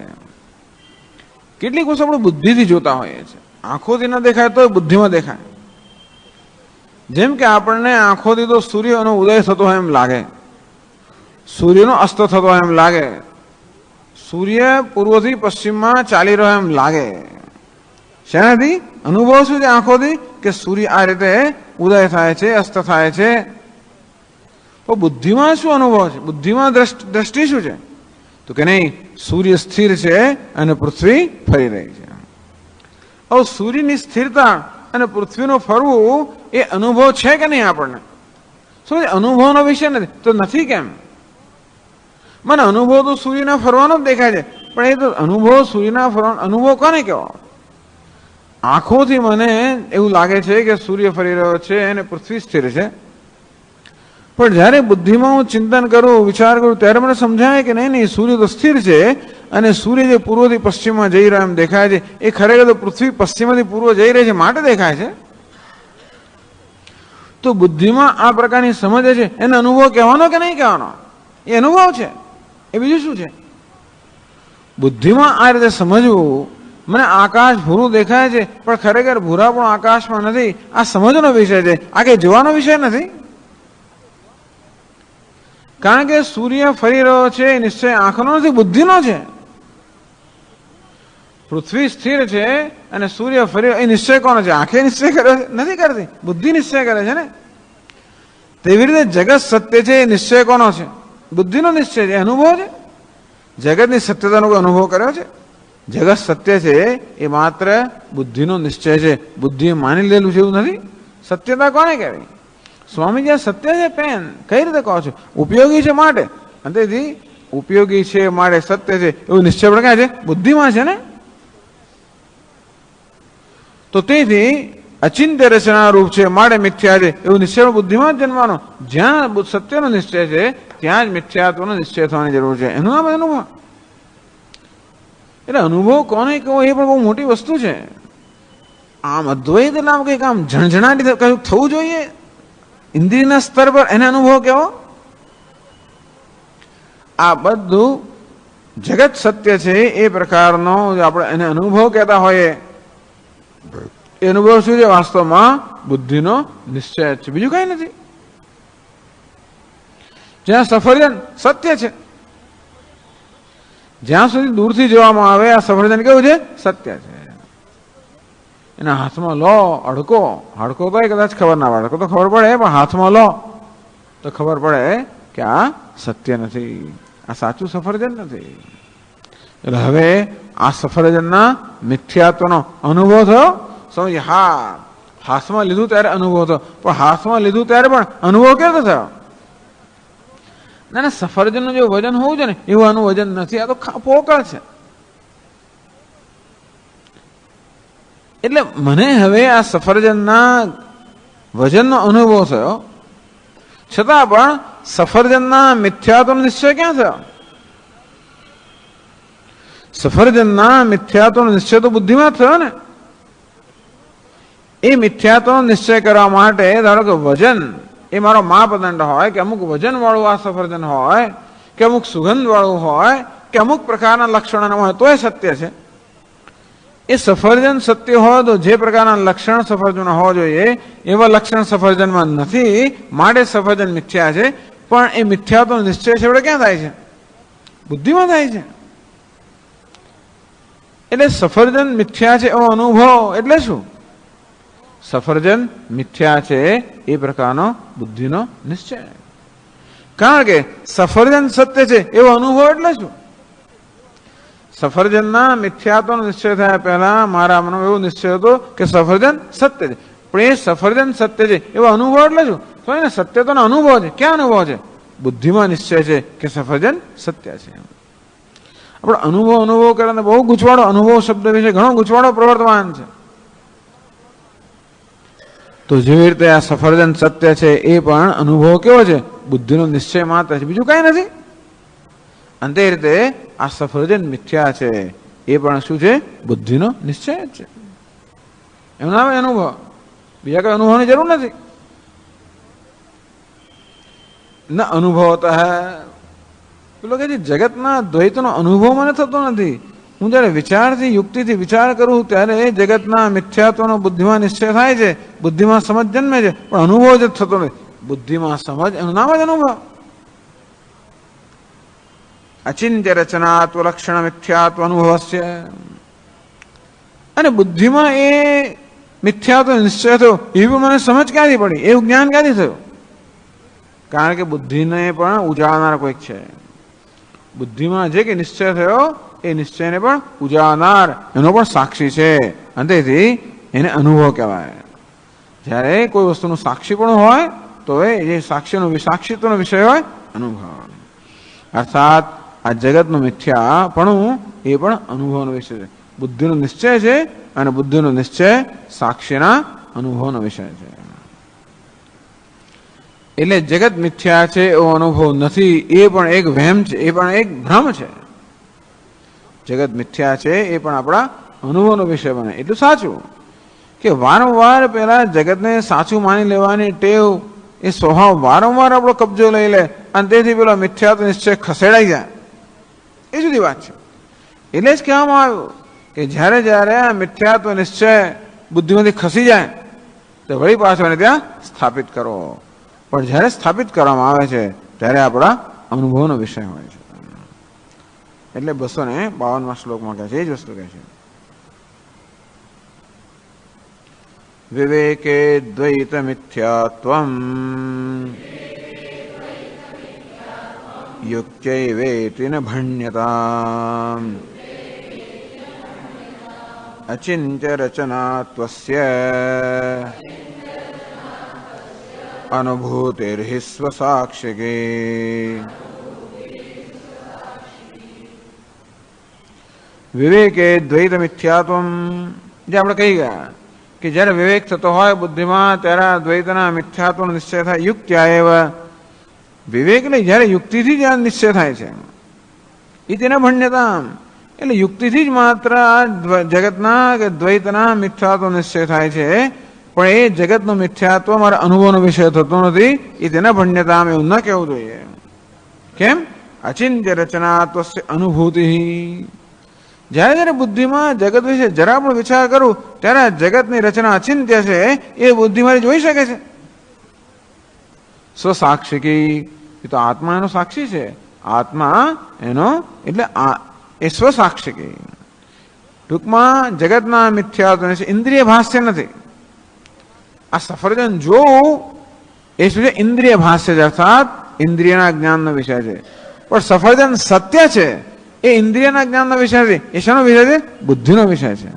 કેટલીક વસ્તુ આપણે બુદ્ધિથી જોતા હોઈએ છીએ, આંખોથી ન દેખાય તો બુદ્ધિમાં દેખાય. જેમ કે આપણને આંખોથી તો સૂર્યનો ઉદય થતો હોય એમ લાગે, સૂર્યનો અસ્ત થતો હોય એમ લાગે, સૂર્ય પૂર્વથી પશ્ચિમમાં ચાલી રહ્યો એમ લાગે. શેનાથી અનુભવ શું છે? આંખોથી, કે સૂર્ય આ રીતે ઉદય થાય છે, અસ્ત થાય છે. તો બુદ્ધિમાં શું અનુભવ છે? બુદ્ધિમાં દ્રષ્ટિ શું છે? તો કે નહીં, સૂર્ય સ્થિર છે અને પૃથ્વી ફરી રહી છે. હવે સૂર્યની સ્થિરતા અને પૃથ્વીનું ફરવું એ અનુભવ છે કે નહીં આપણને? શું છે? અનુભવનો વિષય નથી તો નથી કેમ? મને અનુભવ તો સૂર્યના ફરવાનો જ દેખાય છે, પણ એ તો અનુભવ સૂર્યના ફરવાનો અનુભવ કોને કહેવાય? આંખોથી મને એવું લાગે છે કે સૂર્ય ફરી રહ્યો છે અને પૃથ્વી સ્થિર છે, પણ જ્યારે બુદ્ધિમાં હું ચિંતન કરું, વિચાર કરું, ત્યારે મને સમજાય કે નહીં નહીં, સૂર્ય તો સ્થિર છે અને સૂર્ય જે પૂર્વથી પશ્ચિમમાં જઈ રહ્યો એમ દેખાય છે, એ ખરેખર તો પૃથ્વી પશ્ચિમથી પૂર્વ જઈ રહી છે માટે દેખાય છે. તો બુદ્ધિમાં આ પ્રકારની સમજ છે, એને અનુભવ કહેવાનો કે નહીં કહેવાનો? એ અનુભવ છે, એ બીજું શું છે? બુદ્ધિમાં આ રીતે સમજવું, મને આકાશ ભૂરું દેખાય છે પણ ખરેખર ભૂરા પણ આકાશમાં નથી, આ સમજનો વિષય છે, આ કંઈ જોવાનો વિષય નથી. કારણ કે સૂર્ય ફરી રહ્યો છે એ નિશ્ચય આંખનો નથી, બુદ્ધિનો છે. પૃથ્વી સ્થિર છે અને સૂર્ય ફરી, એ નિશ્ચય કોનો છે? આંખે નિશ્ચય કર્યો છે? નથી કરતી, બુદ્ધિ નિશ્ચય કરે છે ને. તેવી રીતે જગત સત્ય છે એ નિશ્ચય કોનો છે? બુદ્ધિનો નિશ્ચય છે, અનુભવ છે. જગતની સત્યતાનો કોઈ અનુભવ કર્યો છે? જગત સત્ય છે એ માત્ર બુદ્ધિનો નિશ્ચય છે, બુદ્ધિએ માની લેલું છે એવું નથી. સત્યતા કોને કહેવાય? સ્વામીજી આ સત્ય છે પેન કઈ રીતે કહો છો? ઉપયોગી છે માટે, અને તેથી ઉપયોગી છે માટે સત્ય છે એવું નિશ્ચય પણ ક્યાં છે? બુદ્ધિમાં છે ને. તો તેથી અચિંત્ય રચના રૂપ છે માટે મિથ્યા છે એવું નિશ્ચય બુદ્ધિમાં જ જન્મવાનો. જ્યાં સત્યનો નિશ્ચય છે ત્યાં જ મિથ્યાત્વનો નિશ્ચય થવાની જરૂર છે. એનું નામ અનુભવ. એટલે અનુભવ કોને કહો એ પણ બહુ મોટી વસ્તુ છે. આમ અદ્વૈત નામ કંઈક આમ ઝણઝણાટી કયું થવું જોઈએ ઇન્દ્રિયના સ્તર પર, એને અનુભવ કેવો? આ બધું જગત સત્ય છે એ પ્રકારનો આપણે એને અનુભવ કહેતા હોઈએ, એ અનુભવ શું છે? વાસ્તવમાં બુદ્ધિનો નિશ્ચય છે, બીજું કઈ નથી. જ્યાં સફરજન સત્ય છે, જ્યાં સુધી દૂરથી જોવામાં આવે આ સફરજન કેવું છે? સત્ય છે. એના હાથમાં લો હડકો, હડકો તો કદાચ ખબર ના પડે, હડકો તો ખબર પડે, પણ હાથમાં લો તો ખબર પડે કે આ સત્ય નથી, આ સાચું સફરજન નથી. એટલે હવે આ સફરજનના મિથ્યાત્વનો અનુભવ થયો. સમજ? હા, હાથમાં લીધું ત્યારે અનુભવ થયો, પણ હાથમાં લીધું ત્યારે પણ અનુભવ કેવો થયો? ના, સફરજનનું જે વજન હોવું છે ને એવું આનું વજન નથી, આ તો પોકળ છે. એટલે મને હવે આ સફરજનના વજનનો અનુભવ થયો, છતાં પણ સફરજનના મિથ્યાત્વનો નિશ્ચય ક્યાં થયો? સફરજનના મિથ્યાત્વનો નિશ્ચય તો બુદ્ધિમાં થયો ને. એ મિથ્યાત્વનો નિશ્ચય કરવા માટે ધારો કે વજન એ મારો માપદંડ હોય, કે અમુક વજન વાળું આ સફરજન હોય, કે અમુક સુગંધ વાળું હોય, કે અમુક પ્રકારના લક્ષણો હોય તો એ સત્ય છે. એ સફરજન સત્ય હોય તો જે પ્રકારના લક્ષણ સફરજન હોવા જોઈએ એવા લક્ષણ સફરજનમાં નથી, માટે સફરજન મિથ્યા છે. પણ એ મિથ્યાત્વનો નિશ્ચય છે ક્યાં થાય છે? બુદ્ધિમાં થાય છે. એટલે સફરજન મિથ્યા છે એવો અનુભવ એટલે શું? સફરજન મિથ્યા છે એ પ્રકારનો બુદ્ધિનો નિશ્ચય. કારણ કે સફરજન સત્ય છે એવો અનુભવ એટલે શું? સફરજનના મિથ્યાત્વનો નિશ્ચય થયા પહેલા મારા મનમાં એવો નિશ્ચય હતો કે સફરજન સત્ય છે, પણ એ સફરજન સત્ય છે એવો અનુભવ એટલે શું? તો એને સત્યતાનો અનુભવ છે. ક્યાં અનુભવ છે? બુદ્ધિમાં નિશ્ચય છે કે સફરજન સત્ય છે. આપણે અનુભવ કરીને બહુ ગૂંચવાડો, અનુભવ શબ્દ વિશે ઘણો ગૂંચવાડો પ્રવર્તમાન છે. તો જેવી રીતે આ સફરજન સત્ય છે એ પણ અનુભવ કેવો છે? બુદ્ધિનો નિશ્ચય માત્ર છે, બીજું કઈ નથી. અને તે રીતે આ સફરજન મિથ્યા છે એ પણ શું છે? બુદ્ધિનો નિશ્ચય જ છે. એનું નામ અનુભવ, બીજા કઈ અનુભવની જરૂર નથી. ન અનુભવતા હે પેલો કે જગતના દ્વૈતનો અનુભવ મને થતો નથી, હું જ્યારે વિચારથી યુક્તિથી વિચાર કરું ત્યારે જગતના મિથ્યાત્વનો બુદ્ધિમાં નિશ્ચય થાય છે, બુદ્ધિમાં સમજ જન્મે છે, પણ અનુભવ જ થતો નથી. બુદ્ધિમાં સમજ એનું નામ જ અનુભવ. અચિંત્ય રચનાત્વ લક્ષણ મિથ્યાત્વ અનુભવસ્ય. અને બુદ્ધિમાં એ મિથ્યાત્વ નિશ્ચય થયો એવી મને સમજ ક્યાંથી પડી, એવું જ્ઞાન ક્યાંથી થયું? કારણ કે બુદ્ધિને પણ ઉજાડનાર કોઈક છે. બુદ્ધિમાં જે કે નિશ્ચય થયો એ નિશ્ચયને પણ ઉજાડનાર એનો પણ સાક્ષી છે, અને તેથી એને અનુભવ કહેવાય. જ્યારે કોઈ વસ્તુનું સાક્ષી પણ હોય તો એ સાક્ષીત્વનો વિષય હોય અનુભવ. અર્થાત આ જગતનું મિથ્યાપણું એ પણ અનુભવનો વિષય છે. બુદ્ધિનો નિશ્ચય છે અને બુદ્ધિનો નિશ્ચય સાક્ષીના અનુભવનો વિષય છે. એટલે જગત મિથ્યા છે એવો અનુભવ નથી, એ પણ એક વહેમ છે, એ પણ એક ભ્રમ છે. જગત મિથ્યા છે એ પણ આપણા અનુભવનો વિષય બને. એટલું સાચું કે વારંવાર પેલા જગતને સાચું માની લેવાની ટેવ એ સ્વભાવ વારંવાર આપણો કબજો લઈ લે અને તેથી પેલો મિથ્યાત્વ નિશ્ચય ખસેડાઈ જાય, એ જુદી વાત છે. એટલે જ કહેવામાં આવ્યું કે જ્યારે જ્યારે આ મિથ્યાત્વ નિશ્ચય બુદ્ધિમાંથી ખસી જાય તો વળી પાછો એને ત્યાં સ્થાપિત કરો. પણ જ્યારે સ્થાપિત કરવામાં આવે છે ત્યારે આપણા અનુભવનો વિષય હોય છે. એટલે 252માં શ્લોકમાં કહે છે એ જ વસ્તુ કહે છે. વિવેકે દ્વૈત મિથ્યાત્વમ યુક્તૈવેતિ ન ભણ્યતા અચિંત્ય રચનાત્વસ્ય અનુભૂતિર્હિ સ્વસાક્ષિકે. વિવેકે દ્વૈત મિથ્યાત્વમ, જે આપણે કહી ગયા કે જ્યારે વિવેક થતો હોય બુદ્ધિમાં ત્યારે દ્વૈતના મિથ્યાત્વનો નિશ્ચય થાય. યુક્ત્યા એવ, વિવેક એટલે જ્યારે યુક્તિથી જ આ નિશ્ચય થાય છે એ તેને ભણ્યતા, એટલે યુક્તિથી જ માત્ર આ જગતના કે દ્વૈતના મિથ્યાત્વ નિશ્ચય થાય છે, પણ એ જગતનો મિથ્યાત્વ મારા અનુભવનો વિષય થતો નથી. એ તેના ભણ્યતા એવું ન કહેવું જોઈએ. કેમ? અચિંત્ય રચનાત્વ અનુભૂતિ. જ્યારે જ્યારે બુદ્ધિમાં જગત વિશે જરા પણ વિચાર કરું ત્યારે જગતની રચના અચિંત્ય છે એ બુદ્ધિ મારી જોઈ શકે છે. સ્વસાક્ષિકી, એ તો આત્મા એનો સાક્ષી છે. આત્મા એનો એટલે એ સ્વસાક્ષિકી. ટૂંકમાં જગતના મિથ્યાત્વ ઇન્દ્રિય ભાષ્ય નથી. આ સફરજન જોવું એ શું છે? ઇન્દ્રિય ભાષ્ય છે, અર્થાત ઇન્દ્રિયના જ્ઞાનનો વિષય છે. પણ સફરજન સત્ય છે એ ઇન્દ્રિયના જ્ઞાનનો વિષય છે. એ શાનો વિષય છે? બુદ્ધિનો વિષય છે.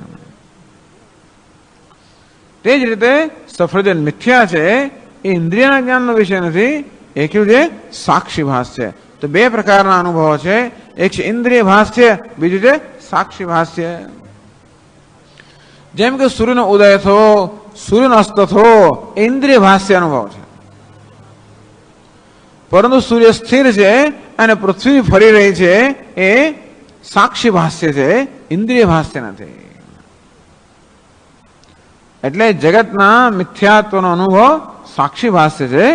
તે જ રીતે સફરજન મિથ્યા છે એ ઇન્દ્રિયના જ્ઞાનનો વિષય નથી, એ કેવું છે? સાક્ષી ભાષ્ય. તો બે પ્રકારના અનુભવો છે, એક છે ઇન્દ્રિય ભાષ્ય, બીજું છે સાક્ષી ભાષ્ય. જેમ કે સૂર્યનો ઉદય થયો, સૂર્યનો અસ્ત થયો એ ઇન્દ્રિય ભાષ્ય અનુભવ છે. પરંતુ સૂર્ય સ્થિર છે અને પૃથ્વી ફરી રહી છે એ સાક્ષી ભાષ્ય છે, ઇન્દ્રિય ભાષ્ય નથી. એટલે જગતના મિથ્યાત્વનો અનુભવ સાક્ષી ભાષ્ય છે.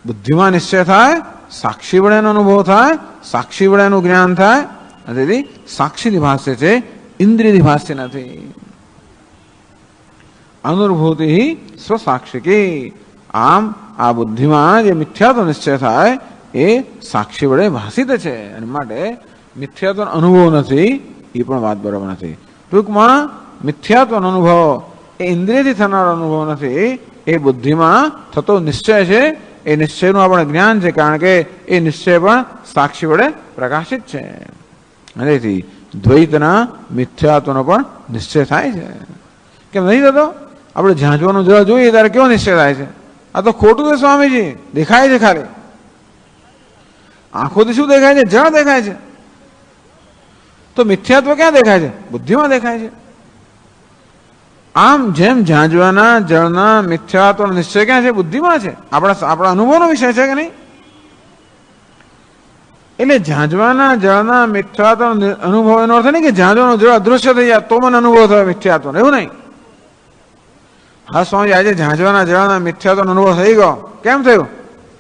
બુદ્ધિમાં નિશ્ચય થાય, સાક્ષી વડે એનો અનુભવ થાય, સાક્ષી વડે એનું જ્ઞાન થાય, તેથી સાક્ષી ભાષ્ય છે, ઇન્દ્રિય ભાષ્ય નથી. અનુભૂતિ સ્વસાક્ષિકી. આમ આ બુદ્ધિમાં જે મિથ્યાત્વ નિશ્ચય થાય એ સાક્ષી વડે ભાષિત છે, અને માટે મિથ્યાત્વનો અનુભવ નથી, એ પણ વાત બરાબર નથી. ટૂંકમાં મિથ્યાત્વનો અનુભવ એ ઇન્દ્રિયથી થનારો અનુભવ નથી, એ બુદ્ધિમાં થતો નિશ્ચય છે. એ નિશ્ચયનું આપણે જ્ઞાન છે, કારણ કે એ નિશ્ચય પણ સાક્ષી વડે પ્રકાશિત છે. અને તેથી દ્વૈતના મિથ્યાત્વનો પણ નિશ્ચય થાય છે. કેમ નહીં થતો? આપણે ઝાંઝવાનું જરા જોઈએ ત્યારે કેવો નિશ્ચય થાય છે? આ તો ખોટું છે સ્વામીજી, દેખાય છે ખાલી. આંખોથી શું દેખાય છે? જળ દેખાય છે. તો મિથ્યાત્વ ક્યાં દેખાય છે? બુદ્ધિમાં દેખાય છે. આમ જેમ ઝાંઝવાના જળના મિથ્યાત્વનો નિશ્ચય ક્યાં છે? બુદ્ધિમાં છે. આપણા અનુભવનો વિષય છે કે નહીં? એટલે ઝાંઝવાના જળના મિથ્યાત્વનો અનુભવ એનો અર્થ નહીં કે ઝાંઝવાનું જળ અદૃશ્ય થઈ જાય તો મને અનુભવ થયો મિથ્યાત્વનો, એવું નહીં. હા સ્વામી, આજે ઝાંઝવાના જળના મિથ્યાત્વનો અનુભવ થઈ ગયો. કેમ થયું?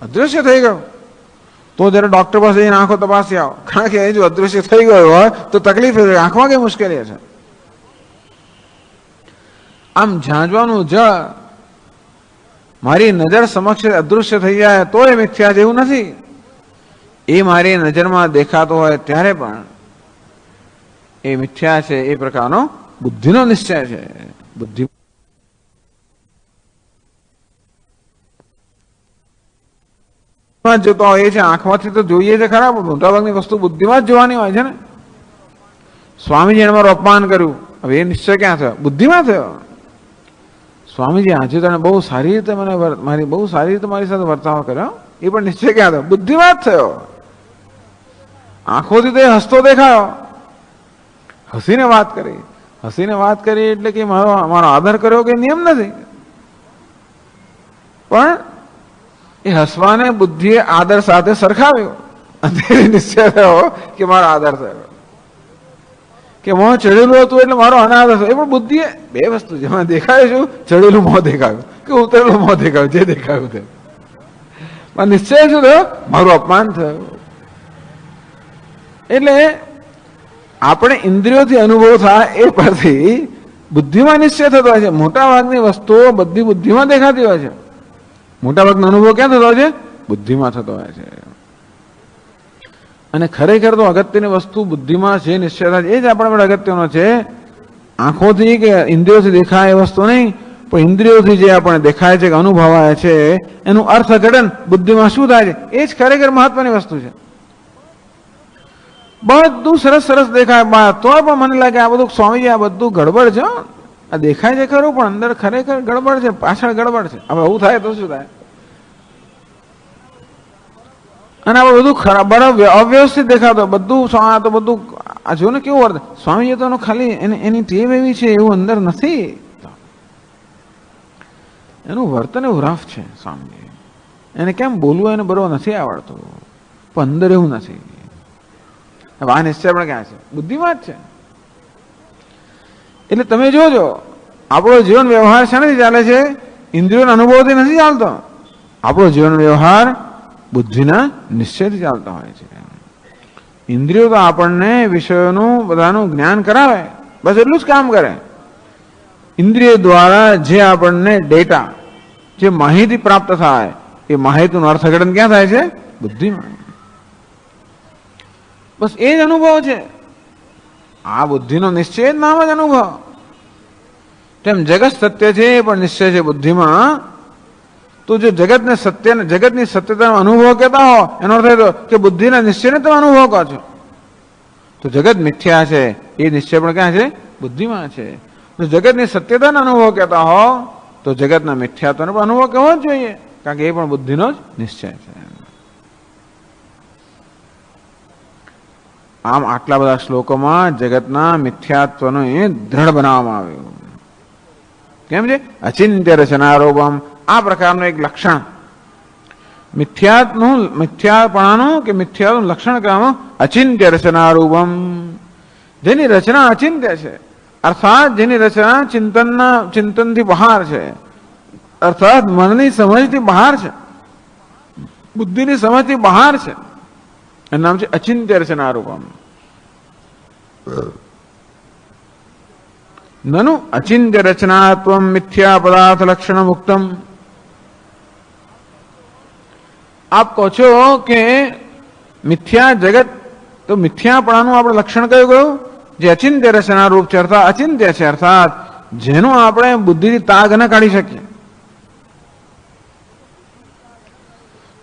અદૃશ્ય થઈ ગયો. તો જરા ડોક્ટર પાસે જઈને આંખો તપાસી આવો, કારણ કે એ જો અદૃશ્ય થઈ ગયો હોય તો તકલીફ છે, આંખમાં કઈ મુશ્કેલી છે. આમ ઝાંઝવાનું જળ મારી નજર સમક્ષ અદૃશ્ય થઈ જાય તો એ મિથ્યા જેવું નથી. એ મારી નજરમાં દેખાતો હોય ત્યારે પણ એ મિથ્યા છે. એ પ્રકારનો બુદ્ધિનો નિશ્ચય છે. બુદ્ધિ જોતો હોય છે, આંખમાંથી તો જોઈએ છે ખરા, મોટાભાગની વસ્તુ બુદ્ધિમાં જ જોવાની હોય છે ને. સ્વામીજી એને મારું અપમાન કર્યું, હવે એ નિશ્ચય ક્યાં થયો? બુદ્ધિમાં થયો. સ્વામીજી આજે તને બહુ સારી રીતે મારી સાથે વર્તાવ કર્યો, એ પણ નિશ્ચય ક્યાં થયો? બુદ્ધિમાં જ થયો. આંખોથી તો એ હસતો દેખાયો, હસીને વાત કરી એટલે કે મારો આદર કર્યો કે નિયમ નથી, પણ એ હસવાને બુદ્ધિએ આદર સાથે સરખાવ્યો અને નિશ્ચય થયો કે મારો આદર થયો. કે મોં ચડેલું હતું એટલે મારો અનાદર થયો. એ પણ બુદ્ધિએ બે વસ્તુ જેમાં દેખાય છું, ચડેલું મોં દેખાયું કે ઉતરેલું મોં દેખાયું, જે દેખાયું તે. પણ નિશ્ચય શું થયો? મારું અપમાન થયું. એટલે આપણે ઇન્દ્રિયોથી અનુભવ થાય એ પરથી બુદ્ધિમાં નિશ્ચય થતો હોય છે. મોટા ભાગની વસ્તુઓ બધી બુદ્ધિમાં દેખાતી હોય છે. મોટા ભાગનો અનુભવ ક્યાં થતો હોય છે? બુદ્ધિમાં થતો હોય છે. અને ખરેખર તો અગત્યની વસ્તુ બુદ્ધિમાં જે નિશ્ચય થાય એ જ આપણા માટે અગત્યનો છે. આંખોથી કે ઇન્દ્રિયોથી દેખાય એ વસ્તુ નહીં, પણ ઇન્દ્રિયોથી જે આપણે દેખાય છે કે અનુભવાય છે એનું અર્થઘટન બુદ્ધિમાં શું થાય છે એ જ ખરેખર મહત્વની વસ્તુ છે. બધું સરસ સરસ દેખાય તો પણ મને લાગે આ બધું સ્વામીજી આ બધું ગડબડ છે. આ દેખાય છે ખરું પણ અંદર ખરેખર ગડબડ છે, પાછળ ગડબડ છે. હવે એવું થાય તો શું થાય? અને આ બધું ખરાબ બરાબર અવ્યવસ્થિત દેખાતો બધું. તો બધું આ જો ને કેવું વર્તન સ્વામીજી તો ખાલી એની ટેવ એવી છે, એવું અંદર નથી. એનું વર્તન એવું રફ છે. સ્વામીજી એને કેમ બોલવું એને બરોબર નથી આવડતું, પણ અંદર એવું નથી. આ નિશ્ચય પણ ક્યાં છે? બુદ્ધિમાં જ છે. એટલે તમે જોજો આપણો જીવન વ્યવહાર શાનાથી ચાલે છે? ઇન્દ્રિયોના અનુભવથી નથી ચાલતો. આપણો જીવન વ્યવહાર બુદ્ધિના નિશ્ચયથી ચાલતો હોય છે. ઇન્દ્રિયો તો આપણને વિષયોનું બધાનું જ્ઞાન કરાવે, બસ એટલું જ કામ કરે. ઇન્દ્રિય દ્વારા જે આપણને ડેટા, જે માહિતી પ્રાપ્ત થાય એ માહિતીનું અર્થઘટન ક્યાં થાય છે? બુદ્ધિમાં. બસ એ જ અનુભવ છે. આ બુદ્ધિનો નિશ્ચય જ નામ જ અનુભવ. તેમ જગત સત્ય છે પણ નિશ્ચય છે બુદ્ધિમાં. તો જો જગતની સત્યતાનો અનુભવ કહેતા હો એનો અર્થ એ કે બુદ્ધિના નિશ્ચયને તમે અનુભવ કહો છો. તો જગત મિથ્યા છે એ નિશ્ચય પણ ક્યાં છે? બુદ્ધિમાં છે. તો જગતની સત્યતાનો અનુભવ કહેતા હો તો જગતના મિથ્યાત્વનો પણ અનુભવ કહેવો જ જોઈએ, કારણ કે એ પણ બુદ્ધિનો જ નિશ્ચય છે. આમ આટલા બધા શ્લોકોમાં જગતના મિથ્યાત્વનો એ દ્રઢ બનાવવામાં આવ્યું. કેમ છે? અચિંત્ય રચનારોપમ. આ પ્રકારનું એક લક્ષણ મિથ્યાપણાનું કે મિથ્યાનું લક્ષણ કહેવાનું અચિંત્ય રચનારૂપમ. જેની રચના અચિંત્ય છે, અર્થાત જેની રચના ચિંતનથી બહાર છે, અર્થાત મનની સમજથી બહાર છે, બુદ્ધિની સમજથી બહાર છે. એનું નામ છે અચિંત્ય રચનારૂપમ. નનુ અચિંત્ય રચનાત્વમ મિથ્યા પદાર્થ લક્ષણ મુક્તમ. આપ કહો છો કે મિથ્યા જગત, તો મિથ્યાપણાનું આપણે લક્ષણ કયું ગયું? જે અચિંત્ય રચના રૂપ છે, અર્થાત અચિંત્ય છે, અર્થાત જેનું આપણે બુદ્ધિથી તાગ ન કાઢી શકીએ.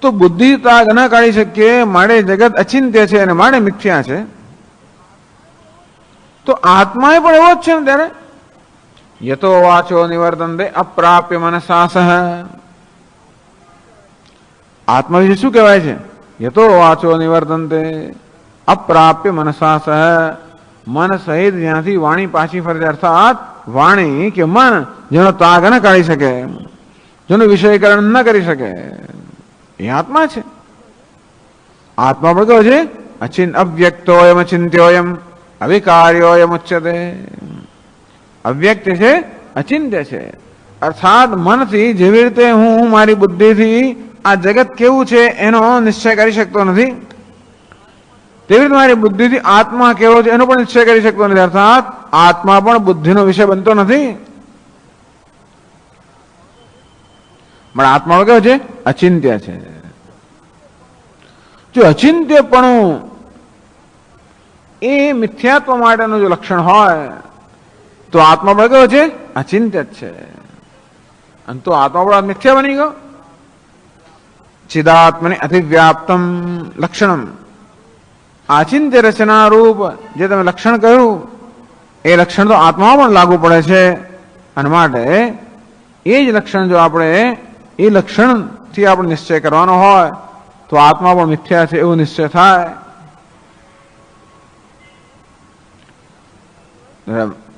તો બુદ્ધિ તાગ ન કાઢી શકીએ માટે જગત અચિંત્ય છે અને માટે મિથ્યા છે. તો આત્મા પણ એવો જ છે ને ત્યારે યતો વાચો નિવર્તન્તે અપ્રાપ્ય મનસા સહ. આત્મા વિશે શું કહેવાય છે? યતો વાચો નિવર્તન્તે અપ્રાપ્ય મનસા સહ. મન સહિત જ્યાંથી વાણી પાછી ફરે, અર્થાત વાણી કે મન જેનો તાગ ન કાઢી શકે, જેનું વિષયકરણ ન કરી શકે, એ આત્મા છે. આત્મા પણ કયો છે? અવ્યક્તોયમ અચિંત્યોયમ અવિકાર્યોયમ ઉચ્યતે. અવ્યક્ત છે, અચિંત્ય છે, અર્થાત મનથી જેવી રીતે હું મારી બુદ્ધિથી આ જગત કેવું છે એનો નિશ્ચય કરી શકતો નથી, તેવી રીતે મારી બુદ્ધિથી આત્મા કેવો છે એનો પણ નિશ્ચય કરી શકતો નથી. અર્થાત આત્મા પણ બુદ્ધિનો વિષય બનતો નથી. પણ આત્મા કેવો છે? અચિંત્ય છે. જો અચિંત્યપણું એ મિથ્યાત્વ માટેનું જો લક્ષણ હોય તો આત્મા પણ કેવો છે? અચિંત્ય જ છે. અને તો આત્મા પણ મિથ્યા બની ગયો. ચિદાત્મને અતિવ્યાપ્તમ લક્ષણમ, આચિંત્ય રચના રૂપ જે તમે લક્ષણ કહ્યું એ લક્ષણ તો આત્મા પણ લાગુ પડે છે. અને માટે એ જ લક્ષણ જો આપણે એ લક્ષણથી આપણે નિશ્ચય કરવાનો હોય તો આત્મા પણ મિથ્યા છે એવો નિશ્ચય થાય.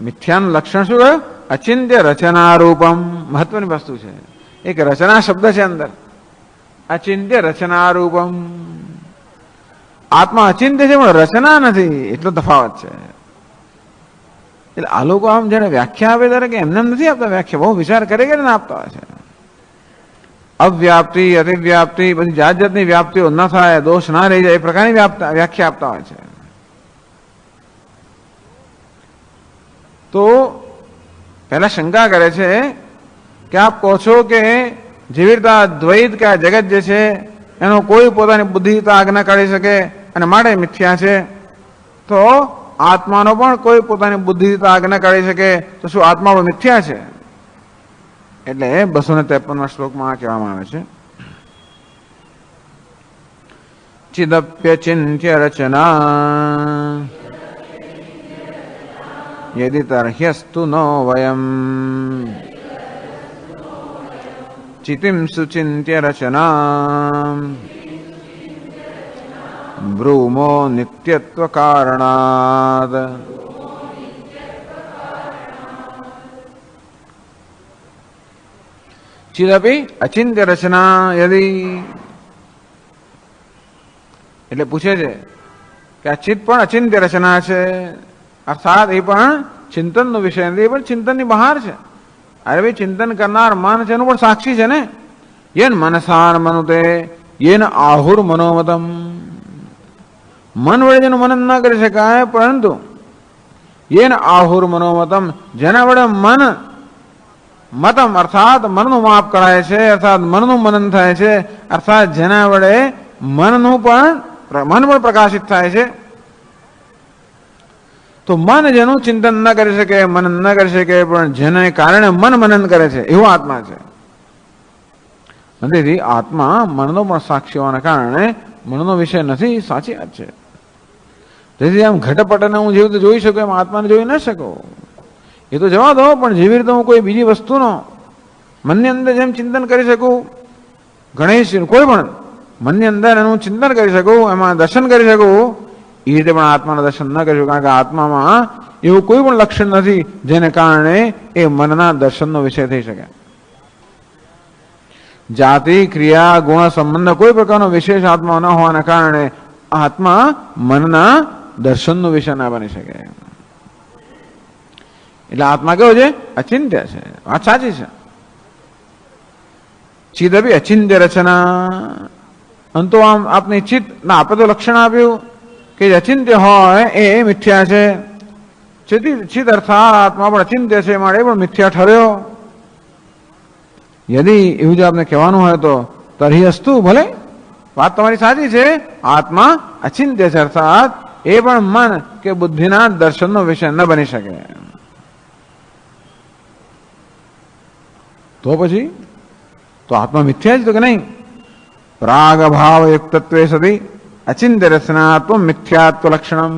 મિથ્યાનું લક્ષણ શું કહ્યું? અચિંત્ય રચના રૂપમ. મહત્વની વસ્તુ છે. એક રચના શબ્દ છે અંદર, અચિંત્ય રચના રૂપમ. આત્મા અચિંત્ય છે પણ રચના નથી, એટલો તફાવત છે. એટલે આ લોકો આમ જયારે વ્યાખ્યા આપે ત્યારે કે એમને નથી આપતા વ્યાખ્યા, બહુ વિચાર કરીને આપતા હોય છે. અવ્યાપ્તિ, અતિવ્યાપ્તિ, પછી જાત જાતની વ્યાપ્તિઓ ન થાય, દોષ ના રહી જાય એ પ્રકારની વ્યાખ્યા આપતા હોય છે. તો પહેલા શંકા કરે છે કે આપ કહો છો કે જેવી રીતે દ્વૈત કે આ જગત જે છે એનો કોઈ પોતાની બુદ્ધિ આજ્ઞા કાઢી શકે અને માટે મિથ્યા છે, તો આત્માનો પણ કોઈ પોતાની બુદ્ધિ આજ્ઞા કાઢી શકે તો શું આત્મા પણ મિથ્યા છે? એટલે 253 શ્લોકમાં કહેવામાં આવે છે, ચિદપ્યચિંત્ય રચના યદિ તર્હ્યસ્તુ નો વયમ ચિતિમ સુચિંત્ય રચના બ્રૂમો નિત્યત્વ કારણાદ. ચિદપી અચિંત્ય રચના યદિ, એટલે પૂછે છે કે આ ચિત્ત પણ અચિંત્ય રચના છે, અર્થાત એ પણ ચિંતનનો વિષય નથી, એ પણ ચિંતનની બહાર છે. અરે ભાઈ, ચિંતન કરનાર મન છે એનું પણ સાક્ષી છે ને. યેન મનસાન મનુતે યેન આહુર મનોમતમ. મન વડે જેનું મનન ન કરી શકાય, પરંતુ યેન આહુર મનોમતમ, જેના વડે મન મતમ અર્થાત મનનું માપ કરાય છે, અર્થાત મનનું મનન થાય છે, અર્થાત જેના વડે મન પણ પ્રકાશિત થાય છે. તો મન જેનું ચિંતન ન કરી શકે, મનન ન કરી શકે, પણ જેને કારણે મન મનન કરે છે એવો આત્મા છે. તેથી આત્મા મનનો પણ સાક્ષી હોવાના કારણે મનનો વિષય નથી, સાચી વાત છે. તેથી આમ ઘટપટને હું જેવી રીતે જોઈ શકું એમ આત્માને જોઈ ન શકું, એ તો જવા દો. પણ જેવી રીતે હું કોઈ બીજી વસ્તુનો મનની અંદર જેમ ચિંતન કરી શકું, ગણેશ કોઈ પણ મનની અંદર એનું ચિંતન કરી શકું, એમાં દર્શન કરી શકું, એ રીતે પણ આત્માના દર્શન ન કરી શકું. કારણ કે આત્મામાં એવું કોઈ પણ લક્ષણ નથી જેને કારણે એ મનના દર્શનનો વિષય થઈ શકે. જાતિ, ક્રિયા, ગુણ, સંબંધ કોઈ પ્રકારનો વિશેષ આત્મા ન હોવાના કારણે આત્મા મનના દર્શનનો વિષય ના બની શકે. એટલે આત્મા કેવો છે? અચિંત્ય છે. વાત સાચી છે. ચિદપી અચિંત્ય રચના. અંતો આમ આપની ચિત્ત ના આપે તો લક્ષણ આપ્યું કે અચિંત્ય હોય એ મિથ્યા છે. ચિત્ત અર્થાત આત્મા પણ અચિંત્ય છે, માટે પણ મિથ્યા ઠર્યો. યદિ એવું જો આપને કહેવાનું હોય તો તર્હિ અસ્તુ, ભલે વાત તમારી સાચી છે, આત્મા અચિંત્ય છે, અર્થાત એ પણ મન કે બુદ્ધિના દર્શનનો વિષય ન બની શકે. તો પછી તો આત્મા મિથ્યા જ તો કે નહીં? પ્રાગ ભાવ યુક્તત્વે સતી અચિંત્ય રચનાત્વ મિથ્યાત્વ લક્ષણમ.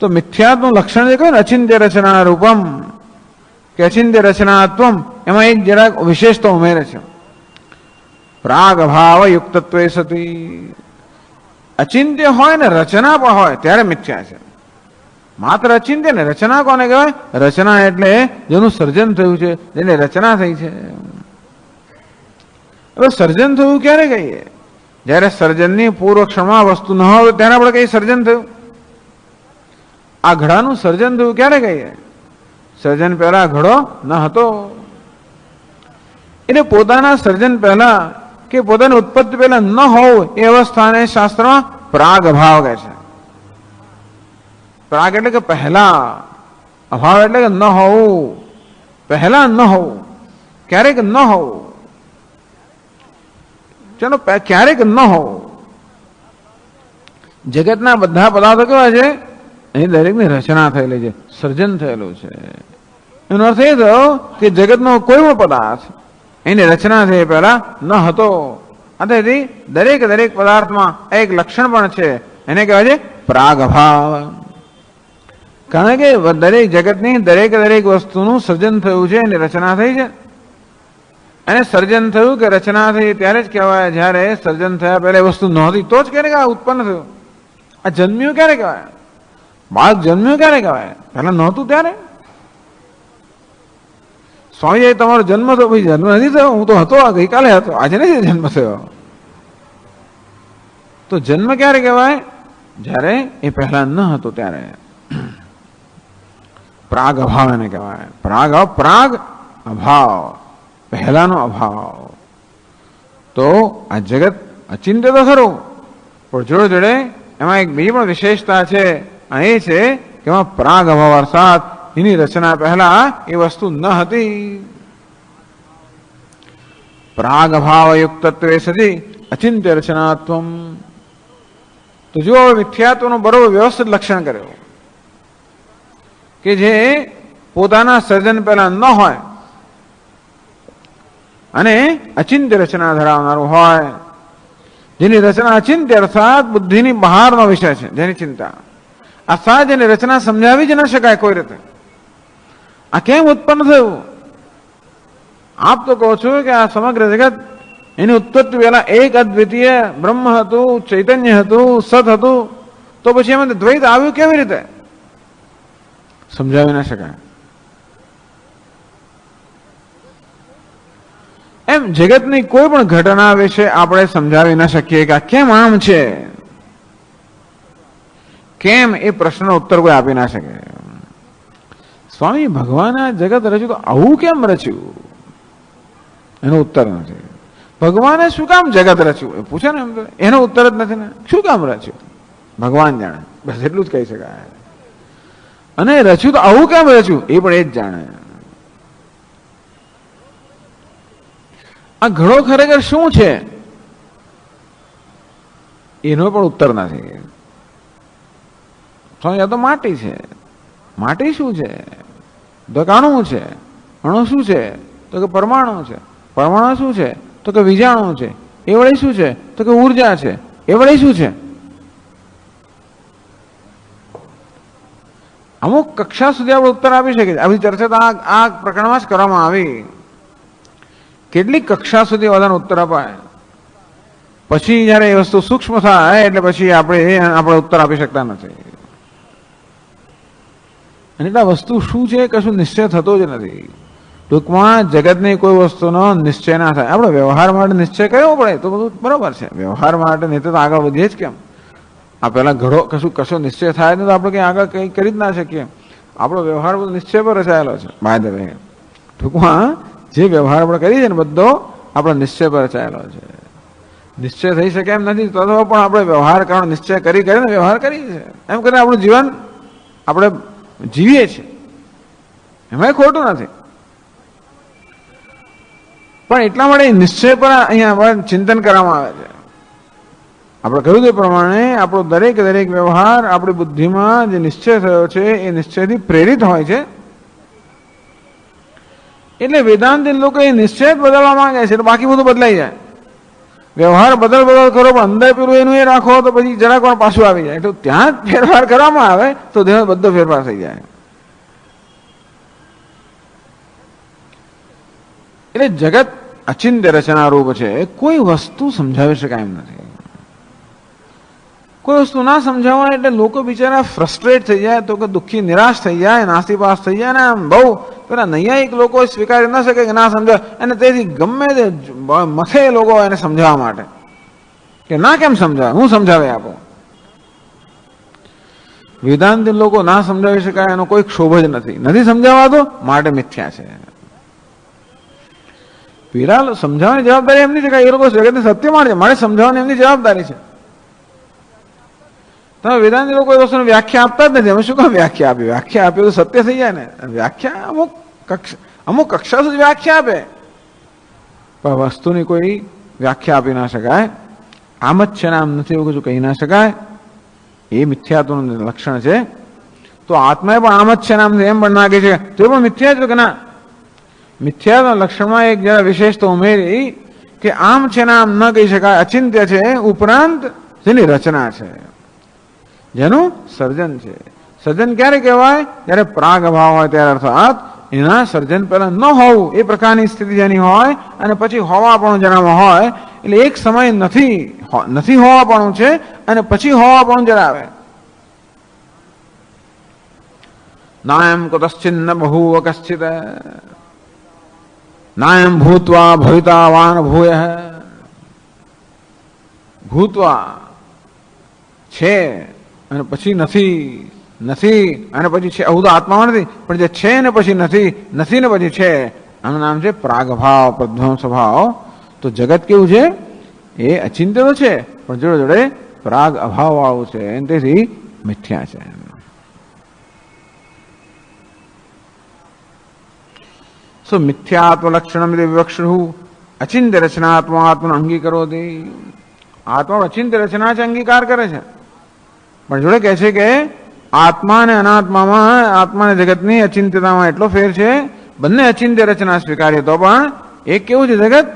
તો મિથ્યાત્વનું લક્ષણ જે કહ્યું ને અચિંત્ય રચના રૂપમ કે અચિંત્ય રચનાત્વમ, એમાં એક જરાક વિશેષતા ઉમેરે છે. પ્રાગ ભાવ યુક્તત્વે સતી, અચિંત્ય હોય ને રચના પણ હોય ત્યારે મિથ્યા છે. માત્ર અચિંત્ય ને રચના કોને કહેવાય? રચના એટલે જેનું સર્જન થયું છે, જેને રચના થઈ છે. હવે સર્જન થયું ક્યારે કહીએ? જ્યારે સર્જનની પૂર્વ ક્ષણમાં વસ્તુ ન હોય ત્યારે આપણે કઈ સર્જન થયું. આ ઘડાનું સર્જન થયું ક્યારે કહીએ? સર્જન પહેલા ઘડો ન હતો. એટલે પોતાના સર્જન પહેલા કે પોતાની ઉત્પત્તિ પહેલા ન હોવું એ અવસ્થાને શાસ્ત્રમાં પ્રાગ અભાવ કહે છે. પ્રાગ એટલે કે પહેલા, અભાવ એટલે કે ન હોવું, પહેલા ન હોવું, ક્યારેક ન હોવું. ચલો ક્યારેક ન હોવું. જગતના બધા પદાર્થો કેવા છે? અહીં દરેકની રચના થયેલી છે, સર્જન થયેલું છે. એનો અર્થ એ થયો કે જગતનો કોઈ પણ પદાર્થ એની રચના થઈ પહેલા ન હતો. આથી દરેક પદાર્થમાં એક લક્ષણ પણ છે, એને કહેવાય છે પ્રાગ અભાવ. કારણ કે દરેક જગતની દરેક વસ્તુનું સર્જન થયું છે, એની રચના થઈ છે. અને સર્જન થયું કે રચના થઈ ત્યારે જ કહેવાય. જ્યારે સર્જન થયા પહેલા એ વસ્તુ નહોતી તો જ ક્યારે ઉત્પન્ન થયું. આ જન્મ્યું ક્યારે કહેવાય? બાળક જન્મ્યું ક્યારે કહેવાય? પહેલા નહોતું ત્યારે. સ્વામી તમારો જન્મ થયો, ભાઈ જન્મ નથી થયો, હું તો હતો, ગઈકાલે હતો, આજે નથી જન્મ થયો. તો જન્મ ક્યારે કહેવાય? જ્યારે એ પહેલા ન હતો ત્યારે. પ્રાગ અભાવ એને કહેવાય. પ્રાગ અભાવ, પહેલાનો અભાવ. તો આ જગત અચિંત્ય તો ખરું, પણ જોડે એમાં એક બીજી પણ વિશેષતા છે. એ છે કે એમાં પ્રાગ અભાવ અર્થાત એની રચના પહેલા એ વસ્તુ ન હતી. પ્રાગ અભાવ યુક્તત્વે સતી અચિંત્ય રચનાત્વમ. તો જો મિથ્યાત્વનું બરોબર વ્યવસ્થિત લક્ષણ કર્યું કે જે પોતાના સર્જન પહેલા ન હોય અને અચિંત્ય રચના ધરાવનારું હોય, જેની રચના અચિંત્ય અર્થાત બુદ્ધિની બહારનો વિષય છે, જેની ચિંતા અર્થાત જેની રચના સમજાવી જ ન શકાય કોઈ રીતે. આ કેમ ઉત્પન્ન થયું? આપ તો કહો છો કે આ સમગ્ર જગત એની ઉત્પત્તિ પહેલા એક અદ્વિતીય બ્રહ્મ હતું, ચૈતન્ય હતું, સત હતું. તો પછી એમાં દ્વૈત આવ્યું કેવી રીતે? સમજાવી ના શકાય. એમ જગતની કોઈ પણ ઘટના વિશે આપણે સમજાવી ના શકીએ કે આ કેમ આમ છે, કેમ, એ પ્રશ્નનો ઉત્તર કોઈ આપી ના શકે. સ્વામી ભગવાને આ જગત રચ્યું તો આવું કેમ રચ્યું? એનો ઉત્તર નથી. ભગવાને શું કામ જગત રચ્યું એ પૂછે ને, એમ તો એનો ઉત્તર જ નથી ને. શું કામ રચ્યું ભગવાન જાણે, બસ એટલું જ કહી શકાય. અને રચ્યું તો આવું કેમ રચ્યું એ પણ એ જ જાણે. આ ઘડો ખરેખર શું છે એનો પણ ઉત્તર નથી. આ તો માટી છે. માટી શું છે? તો અણુ છે. અણુ શું છે? તો કે પરમાણુ છે. પરમાણુ શું છે? તો કે વિજાણુ છે. એ વળી શું છે? તો કે ઉર્જા છે. એ વળી શું છે? અમુક કક્ષા સુધી આપણે ઉત્તર આપી શકીએ. આવી ચર્ચા તો આ પ્રકરણમાં જ કરવામાં આવી. કેટલીક કક્ષા સુધી બધાનો ઉત્તર અપાય, પછી જયારે એ વસ્તુ સૂક્ષ્મ થાય એટલે પછી આપણે ઉત્તર આપી શકતા નથી. અને એટલે વસ્તુ શું છે કશું નિશ્ચય થતો જ નથી. ટૂંકમાં જગતની કોઈ વસ્તુનો નિશ્ચય ના થાય. આપણે વ્યવહાર માટે નિશ્ચય કરવો પડે તો બધું બરોબર છે. વ્યવહાર માટે નહીં તો આગળ વધીએ જ કેમ? આ પેલા કશો નિશ્ચય થાય તો આપણે કંઈ આગળ કંઈ કરી જ ના શકીએ. આપણો વ્યવહાર બધો નિશ્ચય પર રચાયેલો છે. બાય ધ વે, ટૂંકમાં જે વ્યવહાર આપણે કરીએ છીએ ને બધો આપણો નિશ્ચય પર રચાયેલો છે. નિશ્ચય થઈ શકે એમ નથી, તો પણ આપણે વ્યવહાર કરવાનો નિશ્ચય કરીને વ્યવહાર કરીએ છીએ. એમ કરીને આપણું જીવન આપણે જીવીએ છીએ. એમાં ખોટું નથી. પણ એટલા માટે નિશ્ચય પર અહીંયા ચિંતન કરવામાં આવે છે. આપણે કહ્યું તે પ્રમાણે આપણો દરેક વ્યવહાર આપણી બુદ્ધિમાં જે નિશ્ચય થયો છે એ નિશ્ચયથી પ્રેરિત હોય છે. એટલે વેદાંતિ લોકો એ નિશ્ચય જ બદલવા માંગે છે, બાકી બધું બદલાઈ જાય. વ્યવહાર બદલ કરો પણ અંદર પેલું એનું એ રાખો તો પછી જરાક વાર પાછું આવી જાય. તો ત્યાં જ ફેરફાર કરવામાં આવે તો દેહ બધો ફેરફાર થઈ જાય. એટલે જગત અચિંત્ય રચના રૂપ છે. કોઈ વસ્તુ સમજાવી શકાય એમ નથી. કોઈ વસ્તુ ના સમજાવવા એટલે લોકો બિચારા ફ્રસ્ટ્રેટ થઈ જાય, તો કે દુઃખી નિરાશ થઈ જાય, નાસીપાસ થઈ જાય. ને આમ બહુ પેલા નૈયાયિક લોકો સ્વીકારી ના શકે કે ના સમજાય, અને તેથી ગમે તે મથે લોકો એને સમજાવવા માટે કે ના કેમ સમજાવે, હું સમજાવે આપો. વેદાંતિ લોકો ના સમજાવી શકાય એનો કોઈ ક્ષોભ જ નથી સમજાવાતો, માટે મિથ્યા છે. પીડા સમજાવવાની જવાબદારી એમની છે કે એ લોકો જગતને સત્ય માને છે, મારે સમજાવવાની એમની જવાબદારી છે. તમે વેદાંત લોકો એ વસ્તુની વ્યાખ્યા આપતા જ નથી. અમે શું કામ વ્યાખ્યા આપી? વ્યાખ્યા આપી તો સત્ય થઈ જાય ને. વ્યાખ્યા અમુક કક્ષા સુધી વ્યાખ્યા આપે, પણ વસ્તુની કોઈ વ્યાખ્યા આપી ના શકાય. આમ જ છે ને આમ નથી એવું કશું કહી ના શકાય. એ મિથ્યાત્વનું લક્ષણ છે. તો આત્માએ પણ આમ જ છે ને આમ એમ પણ ના કહી શકે તો એ પણ મિથ્યા છે કે ના? મિથ્યાત્વના લક્ષણમાં એક જરા વિશેષતા ઉમેરી કે આમ છે ને આમ ન કહી શકાય, અચિંત્ય છે, ઉપરાંત જેની રચના છે, જેનું સર્જન છે. સર્જન ક્યારે કહેવાય? જ્યારે પ્રાગ અભાવ હોય ત્યારે, અર્થાત એના સર્જન પહેલા ન હોવું એ પ્રકારની સ્થિતિ જેની હોય અને પછી હોવાપણું જેનામાં હોય, એટલે એક સમય નથી હોવાપણું છે અને પછી હોવાપણું જરાવે. નાયમ કુતશ્ચિન્ન બહુવ કશ્ચિત નાયમ ભૂત્વા ભવિતાવાન ભૂય. ભૂત્વા છે અને પછી નથી અને પછી છે, આવું તો આત્મામાં નથી. પણ જે છે ને પછી નથી ને પછી છે, આનું નામ છે પ્રાગભાવ, પ્રધ્વંસ ભાવ. તો જગત કેવું છે? એ અચિંત્ય તો છે પણ જોડે જોડે પ્રાગ અભાવ વાળું છે, તેથી મિથ્યા છે. મિથ્યાત્વ લક્ષણ વિવક્ષુ અચિંત્ય રચનાત્મા આત્મા અંગીકરોતિ. આત્મા અચિંત્ય રચના છે, અંગીકાર કરે છે, પણ જોડે કહે છે કે આત્મા અને અનાત્મામાં, આત્મા અને જગતની અચિંત્યતામાં એટલો ફેર છે. બંને અચિંત્ય રચના સ્વીકારીએ તો પણ એક કેવું છે? જગત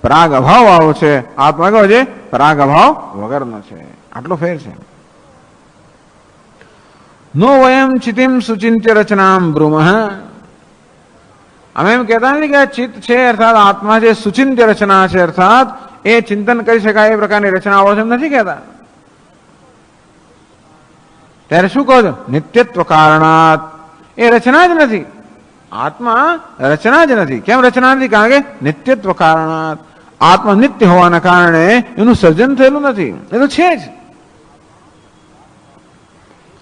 પ્રાગ અભાવ વાળો છે, આત્મા કેવો છે? પ્રાગ અભાવ વગરનો છે. આટલો ફેર છે. નો વયમ ચિતિમ સુચિંત્ય રચનામ બ્રુમઃ. અમે એમ કહેતા નથી કે આ ચિત્ત છે અર્થાત આત્મા જે સુચિંત્ય રચના છે, અર્થાત એ ચિંતન કરી શકાય એ પ્રકારની રચનાઓ છે, એમ નથી કહેતા. ત્યારે શું કહો છો? નિત્યત્વ કારણાત. એ રચના જ નથી. આત્મા રચના જ નથી. કેમ રચના નથી? કારણ કે નિત્યત્વ કારણાત. આત્મા નિત્ય હોવાના કારણે એનું સર્જન થયેલું નથી, એ તો છે જ.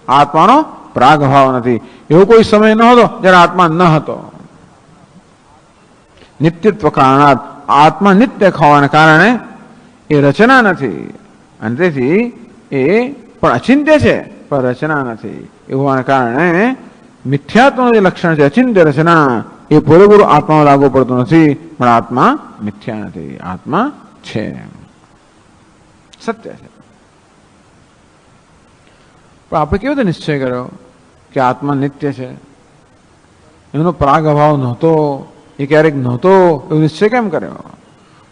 આત્માનો પ્રાગભાવ નથી. એવો કોઈ સમય ન હતો જ્યારે આત્મા ન હતો. નિત્યત્વ કારણાત. આત્મા નિત્ય હોવાના કારણે એ રચના નથી અને તેથી એ પણ અચિંત્ય છે પણ રચના નથી. એ હોવાના કારણે મિથ્યાત્વનું જે લક્ષણ છે અચિંત્ય રચના, એ પૂરેપૂરું આત્મામાં લાગુ પડતું નથી. પણ આત્મા મિથ્યા નથી, આત્મા છે, સત્ય છે. પણ આપણે કેવો રીતે નિશ્ચય કર્યો કે આત્મા નિત્ય છે? એનો પ્રાગ અભાવ નહોતો, એ ક્યારેક નહોતો, એવો નિશ્ચય કેમ કર્યો?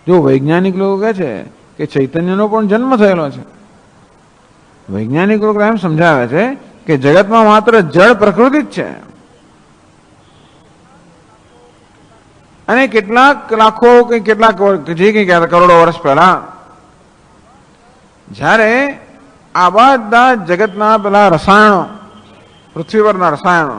જો વૈજ્ઞાનિક લોકો કહે છે કે ચૈતન્યનો પણ જન્મ થયેલો છે. વૈજ્ઞાનિક લોકો એમ સમજાવે છે કે જગતમાં માત્ર જળ પ્રકૃતિ જ છે અને કેટલાક લાખો કે કેટલાક જે કંઈ કરોડો વર્ષ પહેલા જ્યારે આ બધા જગતના પેલા રસાયણો, પૃથ્વી પરના રસાયણો,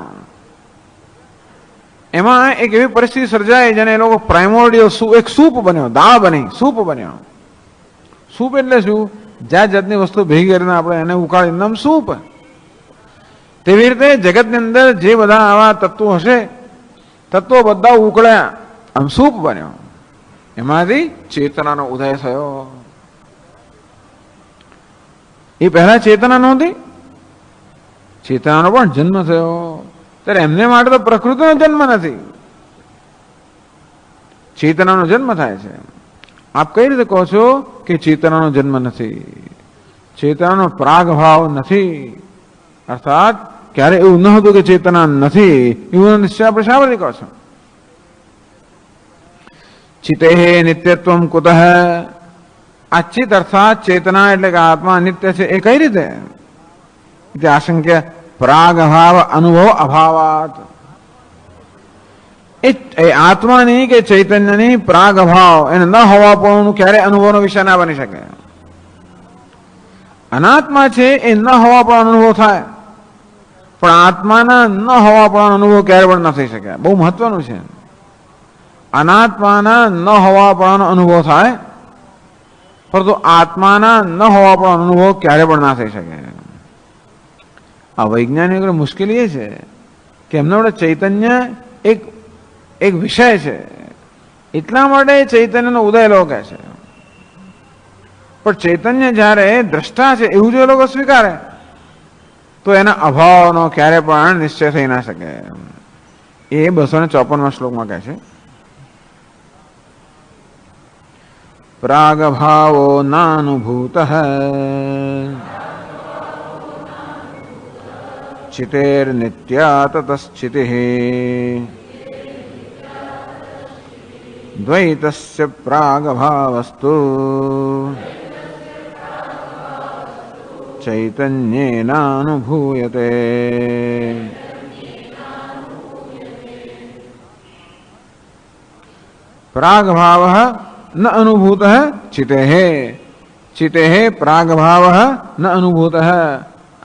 એમાં એક એવી પરિસ્થિતિ સર્જાય જેને એ લોકો પ્રાઇમોર્ડિયલ એક સૂપ બન્યો, દાળ બની, સૂપ બન્યો. સૂપ એટલે શું? જાત જાતની વસ્તુ ભેગી કરીને આપણે એને ઉકાળીને નામ સૂપ. તેવી રીતે જગતની અંદર જે બધા આવા તત્વો હશે, તત્વો બધા ઉકળ્યા, આમ સૂપ બન્યો. એમાંથી ચેતનાનો ઉદય થયો. એ પહેલા ચેતના નહોતી, ચેતનાનો પણ જન્મ થયો. ત્યારે એમને માટે તો પ્રકૃતિનો જન્મ નથી, ચેતનાનો જન્મ થાય છે. આપ કઈ રીતે કહો છો કે ચેતનાનો જન્મ નથી? ચેતનાનો પ્રાગભાવ નથી, અર્થાત ક્યારે એવું ન હતું કે ચેતના નથી, એવું નિશ્ચય આપણે શા માટે કહો છો? ચિતે નિત્યત્વમ કુતઃ. આ ચિત અર્થાત ચેતના એટલે કે આત્મા નિત્ય છે, એ કઈ રીતે? આશંક્ય પ્રાગ અભાવ અનુભવ અભાવાત. એ આત્માની કે ચૈતન્યની પ્રાગ અભાવ એને ન હોવા પણ ક્યારે અનુભવનો વિષય ના બની શકે. અનાત્મા છે એ ન હોવા પણ અનુભવ થાય, પણ આત્માના ન હોવા પણ અનુભવ ક્યારે પણ ન થઈ શકે. બહુ મહત્વનું છે. અનાત્માના ન હોવા પણ અનુભવ થાય, પરંતુ આત્માના ન હોવા પણ અનુભવ ક્યારે પણ ના થઈ શકે. આ વૈજ્ઞાનિકો મુશ્કેલી એ છે કે એમના વડે ચૈતન્ય એક વિષય છે, એટલા માટે ચૈતન્યનો ઉદય લોકો કહે છે. પણ ચૈતન્ય જ્યારે દ્રષ્ટા છે એવું જો એ લોકો સ્વીકારે તો એના અભાવનો ક્યારે પણ નિશ્ચય થઈ ના શકે. એ 254માં શ્લોકમાં કહે છે, પ્રાગભાવો નાનુભૂત ચિતેર્નિત્યા તતશ્ચિતિઃ દ્વૈતસ્ય પ્રાગભાવસ્તુ ચૈતન્યેનાનુભૂયતે. પ્રાગભાવઃ ન અનુભૂતઃ ચિતેઃ ચિતેઃ પ્રાગભાવઃ ન અનુભૂતઃ.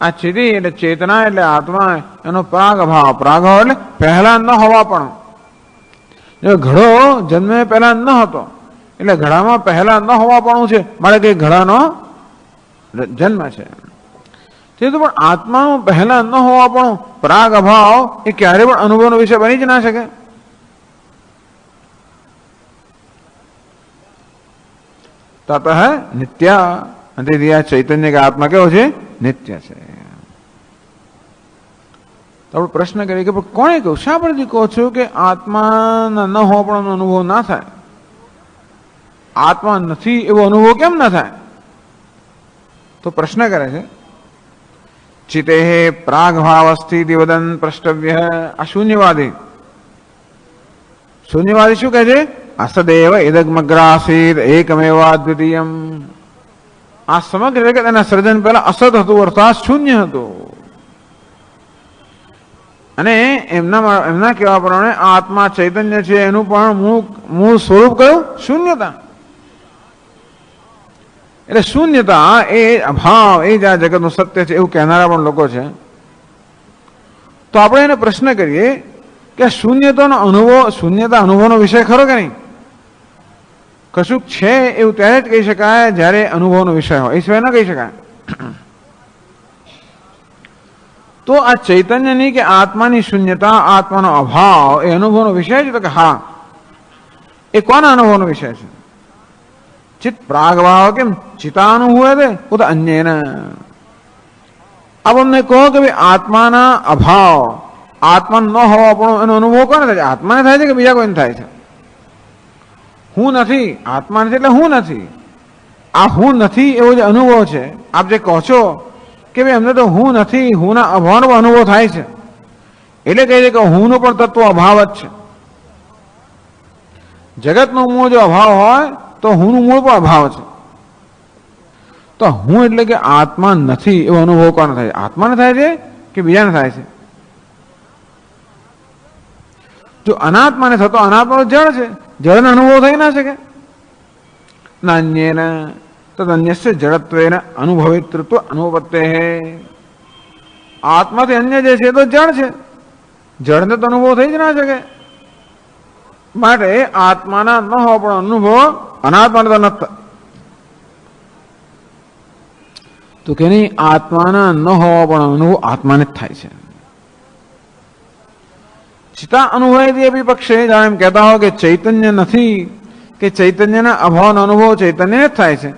આ ચિતિ એટલે ચેતના એટલે આત્મા, એનો પ્રાગભાવ. પ્રાગભાવ એટલે પહેલા ન હોવા પણ. જો ઘડો જન્મે પહેલા ન હતો એટલે ઘડામાં પહેલા ન હોવા પણ છે, મારે કે ઘડાનો જન્મ છે. તે તો પણ આત્માનું પહેલા ન હોવા પણ પ્રાગ અભાવ એ ક્યારે પણ અનુભવનો વિષય બની જ ના શકે. તત નિત્યા, તેથી આ ચૈતન્ય કે આત્મા કેવો છે? નિત્ય છે. તો આપણે પ્રશ્ન કરીએ કે કોણે કહ્યું, શા પરથી કહો છો કે આત્માના ન હોવા પણ અનુભવ ના થાય? આત્મા નથી એવો અનુભવ કેમ ના થાય? તો પ્રશ્ન કરે છે, ચિતે પ્રાગભાવસ્થિ વદન પ્રષ્ટવ્ય. આ શૂન્યવાદી શું કહે છે? અસદેવ ઇદગ્મગ્રાસીદ એકમેવા દ્વિતીયમ. આ સમગ્ર જગત એના સર્જન પહેલા અસત હતું, અર્થાત શૂન્ય હતું. અને એમના કહેવા પ્રમાણે આત્મા ચૈતન્ય છે, એનું પણ મૂળ સ્વરૂપ કયું? શૂન્યતા. એટલે શૂન્યતા એ અભાવ એ જ આ જગતનું સત્ય છે એવું કહેનારા પણ લોકો છે. તો આપણે એને પ્રશ્ન કરીએ કે શૂન્યતાનો અનુભવ, શૂન્યતા અનુભવનો વિષય ખરો કે નહીં? કશુંક છે એવું ત્યારે જ કહી શકાય જ્યારે અનુભવનો વિષય હોય, એ સિવાય ન કહી શકાય. તો આ ચૈતન્યની કે આત્માની શૂન્યતા, આત્માનો અભાવ એ અનુભવનો વિષય છે? તો કે હા. એ કોના અનુભવનો વિષય છે? ચિત્ત પ્રાગભાવ કેમ ચિતાનુભવે છે તો અન્યને. अब અમને કહો કે ભાઈ આત્માના અભાવ, આત્મા ન હોવા પણ એનો અનુભવ કોને થાય છે? આત્માને થાય છે કે બીજા કોઈને થાય છે? હું નથી, આત્મા નથી એટલે હું નથી. આ હું નથી એવો જે અનુભવ છે, આપ જે કહો છો કે ભાઈ અમને તો હું નથી, હુંના અભાવનો અનુભવ થાય છે, એટલે કહે છે કે હુંનો પણ તત્વ અભાવ જ છે. જગતનો મૂળ જો અભાવ હોય તો હુંનું મૂળ પણ અભાવ છે. તો હું એટલે કે આત્મા નથી એવો અનુભવ કોને થાય? આત્માને થાય છે કે બીજાને થાય છે? જો અનાત્માને થતો, અનાત્મા જળ છે, જળનો અનુભવ થઈ ના શકે. નાન્યેન તદન્યસ્ય જડત્વેન અનુભવિતૃત્વ અનુપત્તે. આત્માથી અન્ય જે છે તો જળ છે, જળને તો અનુભવ થઈ જ ના શકે. માટે આત્માના ન હોવા પણ અનુભવ અનાત્માને તો નથી. તો કે નહીં, આત્માના ન હોવા પણ અનુભવ આત્માને જ થાય છે. ચિતા અનુભવે વિપક્ષે જાણે એમ કહેતા હોય કે ચૈતન્ય નથી, કે ચૈતન્યના અભાવનો અનુભવ ચૈતન્યને જ થાય છે.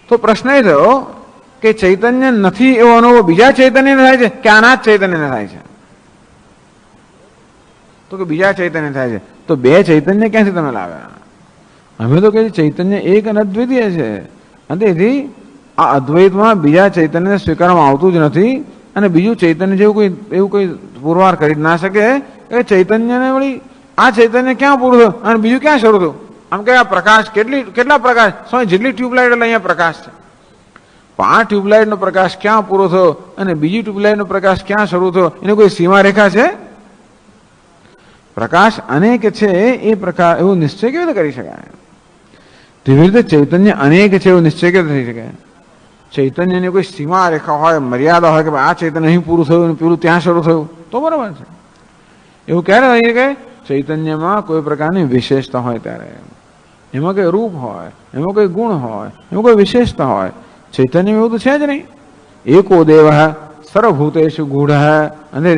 તો પ્રશ્ન એ થયો કે ચૈતન્ય નથી એવો અનુભવ બીજા ચૈતન્યને થાય છે કે આના જ ચૈતન્યને થાય છે? તો કે બીજા ચૈતન્ય થાય છે. તો બે ચૈતન્ય ક્યાંથી તમે લાવ્યા? અમે તો કહીએ ચૈતન્ય એક અને અદ્વિતીય છે, અને તેથી આ અદ્વૈતમાં બીજા ચૈતન્યને સ્વીકારવામાં આવતું જ નથી. અને બીજું ચૈતન્ય જેવું એવું કોઈ પુરવાર કરી ના શકે કે ચૈતન્યને વળી આ ચૈતન્ય ક્યાં પૂરું થયું અને બીજું ક્યાં શરૂ થયું? આમ કે આ પ્રકાશ કેટલા પ્રકાશ, સ્વામી જેટલી ટ્યુબલાઇટ એટલે અહીંયા પ્રકાશ છે, પણ આ ટ્યુબલાઇટનો પ્રકાશ ક્યાં પૂરો થયો અને બીજી ટ્યુબલાઇટનો પ્રકાશ ક્યાં શરૂ થયો? એની કોઈ સીમા રેખા છે? પ્રકાશ અનેક છે એ પ્રકાર એવો નિશ્ચય કેવી રીતે કરી શકાય? તેવી રીતે ચૈતન્ય અનેક છે એવો નિશ્ચય કેવી રીતે થઈ શકે? ચૈતન્યની કોઈ સીમા રેખા હોય, મર્યાદા હોય કે ભાઈ આ ચૈતન્ય અહીં પૂરું થયું અને પેલું ત્યાં શરૂ થયું તો બરાબર છે. એવું ક્યારે થઈ શકે? ચૈતન્યમાં કોઈ પ્રકારની વિશેષતા હોય ત્યારે. એમાં કોઈ રૂપ હોય, એમાં કોઈ ગુણ હોય, એમાં કોઈ વિશેષતા હોય. ચૈતન્યમાં એવું તો છે જ નહીં. એકો દેવ સર્વભૂતેષુ ગૂઢ. અને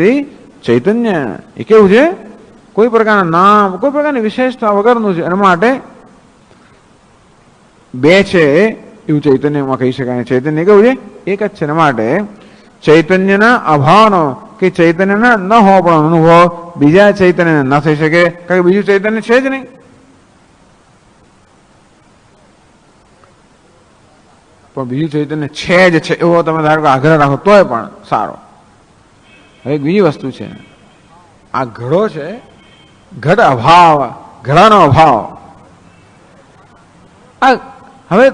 ચૈતન્ય એ કેવું છે? કોઈ પ્રકારના નામ, કોઈ પ્રકારની વિશેષતા વગરનું છે. એના માટે બે છે એવું ચૈતન્યમાં કહી શકાય. ચૈતન્ય કેવું છે? એક જ છે. એના માટે ચૈતન્યના અભાવનો કે ચૈતન્યના ન હોવા પણ અનુભવ બીજા ચૈતન્યને ન થઈ શકે, કારણ કે બીજું ચૈતન્ય છે જ નહીં. પણ બીજું ચૈતન્ય છે જ છે એવો તમે ધારો કે આગ્રહ રાખો તોય પણ સારો. હવે બીજી વસ્તુ છે, આ ઘડો છે, ઘટ અભાવ, ઘડાનો અભાવ. આ હવે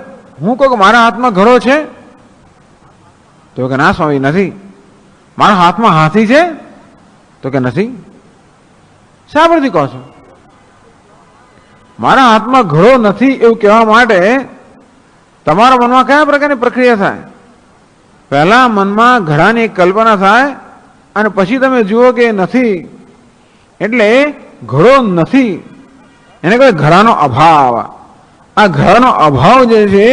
હું કહું કે મારા હાથમાં ઘડો છે, તો કે ના સ્વામી નથી. મારા હાથમાં હાથી છે, તો કે નથી. શા પરથી કહો છો? મારા હાથમાં ઘડો નથી એવું કહેવા માટે તમારા મનમાં કયા પ્રકારની પ્રક્રિયા થાય? પહેલા મનમાં ઘડાની કલ્પના થાય અને પછી તમે જુઓ કે નથી, એટલે ઘડો નથી, એને કહેવાય ઘડાનો અભાવ. આ ઘડાનો અભાવ જે છે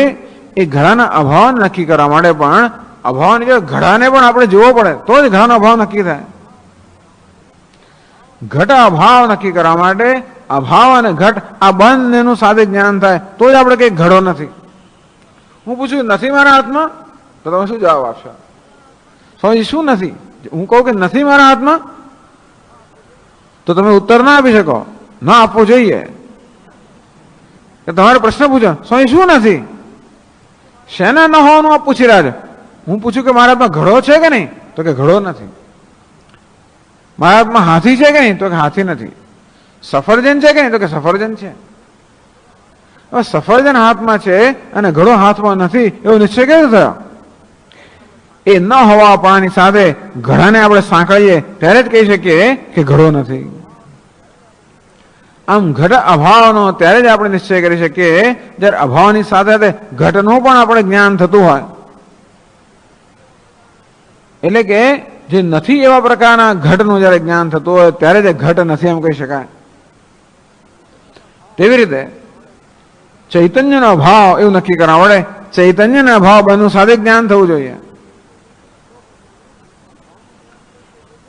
એ ઘડાના અભાવ નક્કી કરવા માટે પણ અભાવની જે ઘડાને પણ આપણે જોવો પડે તો જ ઘડાનો અભાવ નક્કી થાય. ઘટ અભાવ નક્કી કરવા માટે અભાવ અને ઘટ આ બંનેનું સાથે જ્ઞાન થાય તો જ આપણે કઈ ઘડો નથી. હું પૂછું નથી મારા હાથમાં, તો તમે શું જવાબ આપશો? સ્વામી શું નથી? હું કહું કે નથી મારા હાથમાં, તો તમે ઉત્તર ના આપી શકો, ના આપવો જોઈએ. તમારે પ્રશ્ન પૂછો, સ્વામી શું નથી? શેના ન હોવાનું આપ પૂછી રહ્યા છો? હું પૂછું કે મારા હાથમાં ઘડો છે કે નહીં, તો કે ઘડો નથી. મારા હાથમાં હાથી છે કે નહીં, તો કે હાથી નથી. સફરજન છે કે નહીં, તો કે સફરજન છે. હવે સફરજન હાથમાં છે અને ઘડો હાથમાં નથી એવો નિશ્ચય કેવો થયો? એ ન હોવા પાણી સાથે ઘડાને આપણે સાંકળીએ ત્યારે જ કહી શકીએ કે ઘડો નથી. આમ ઘટ અભાવનો ત્યારે જ આપણે નિશ્ચય કરી શકીએ જ્યારે અભાવની સાથે સાથે ઘટનું પણ આપણે જ્ઞાન થતું હોય. એટલે કે જે નથી એવા પ્રકારના ઘટનું જયારે જ્ઞાન થતું હોય ત્યારે જ ઘટ નથી એમ કહી શકાય. તેવી રીતે ચૈતન્યનો અભાવ એવું નક્કી કરવા વડે ચૈતન્યના અભાવ બંને સાથે જ્ઞાન થવું જોઈએ.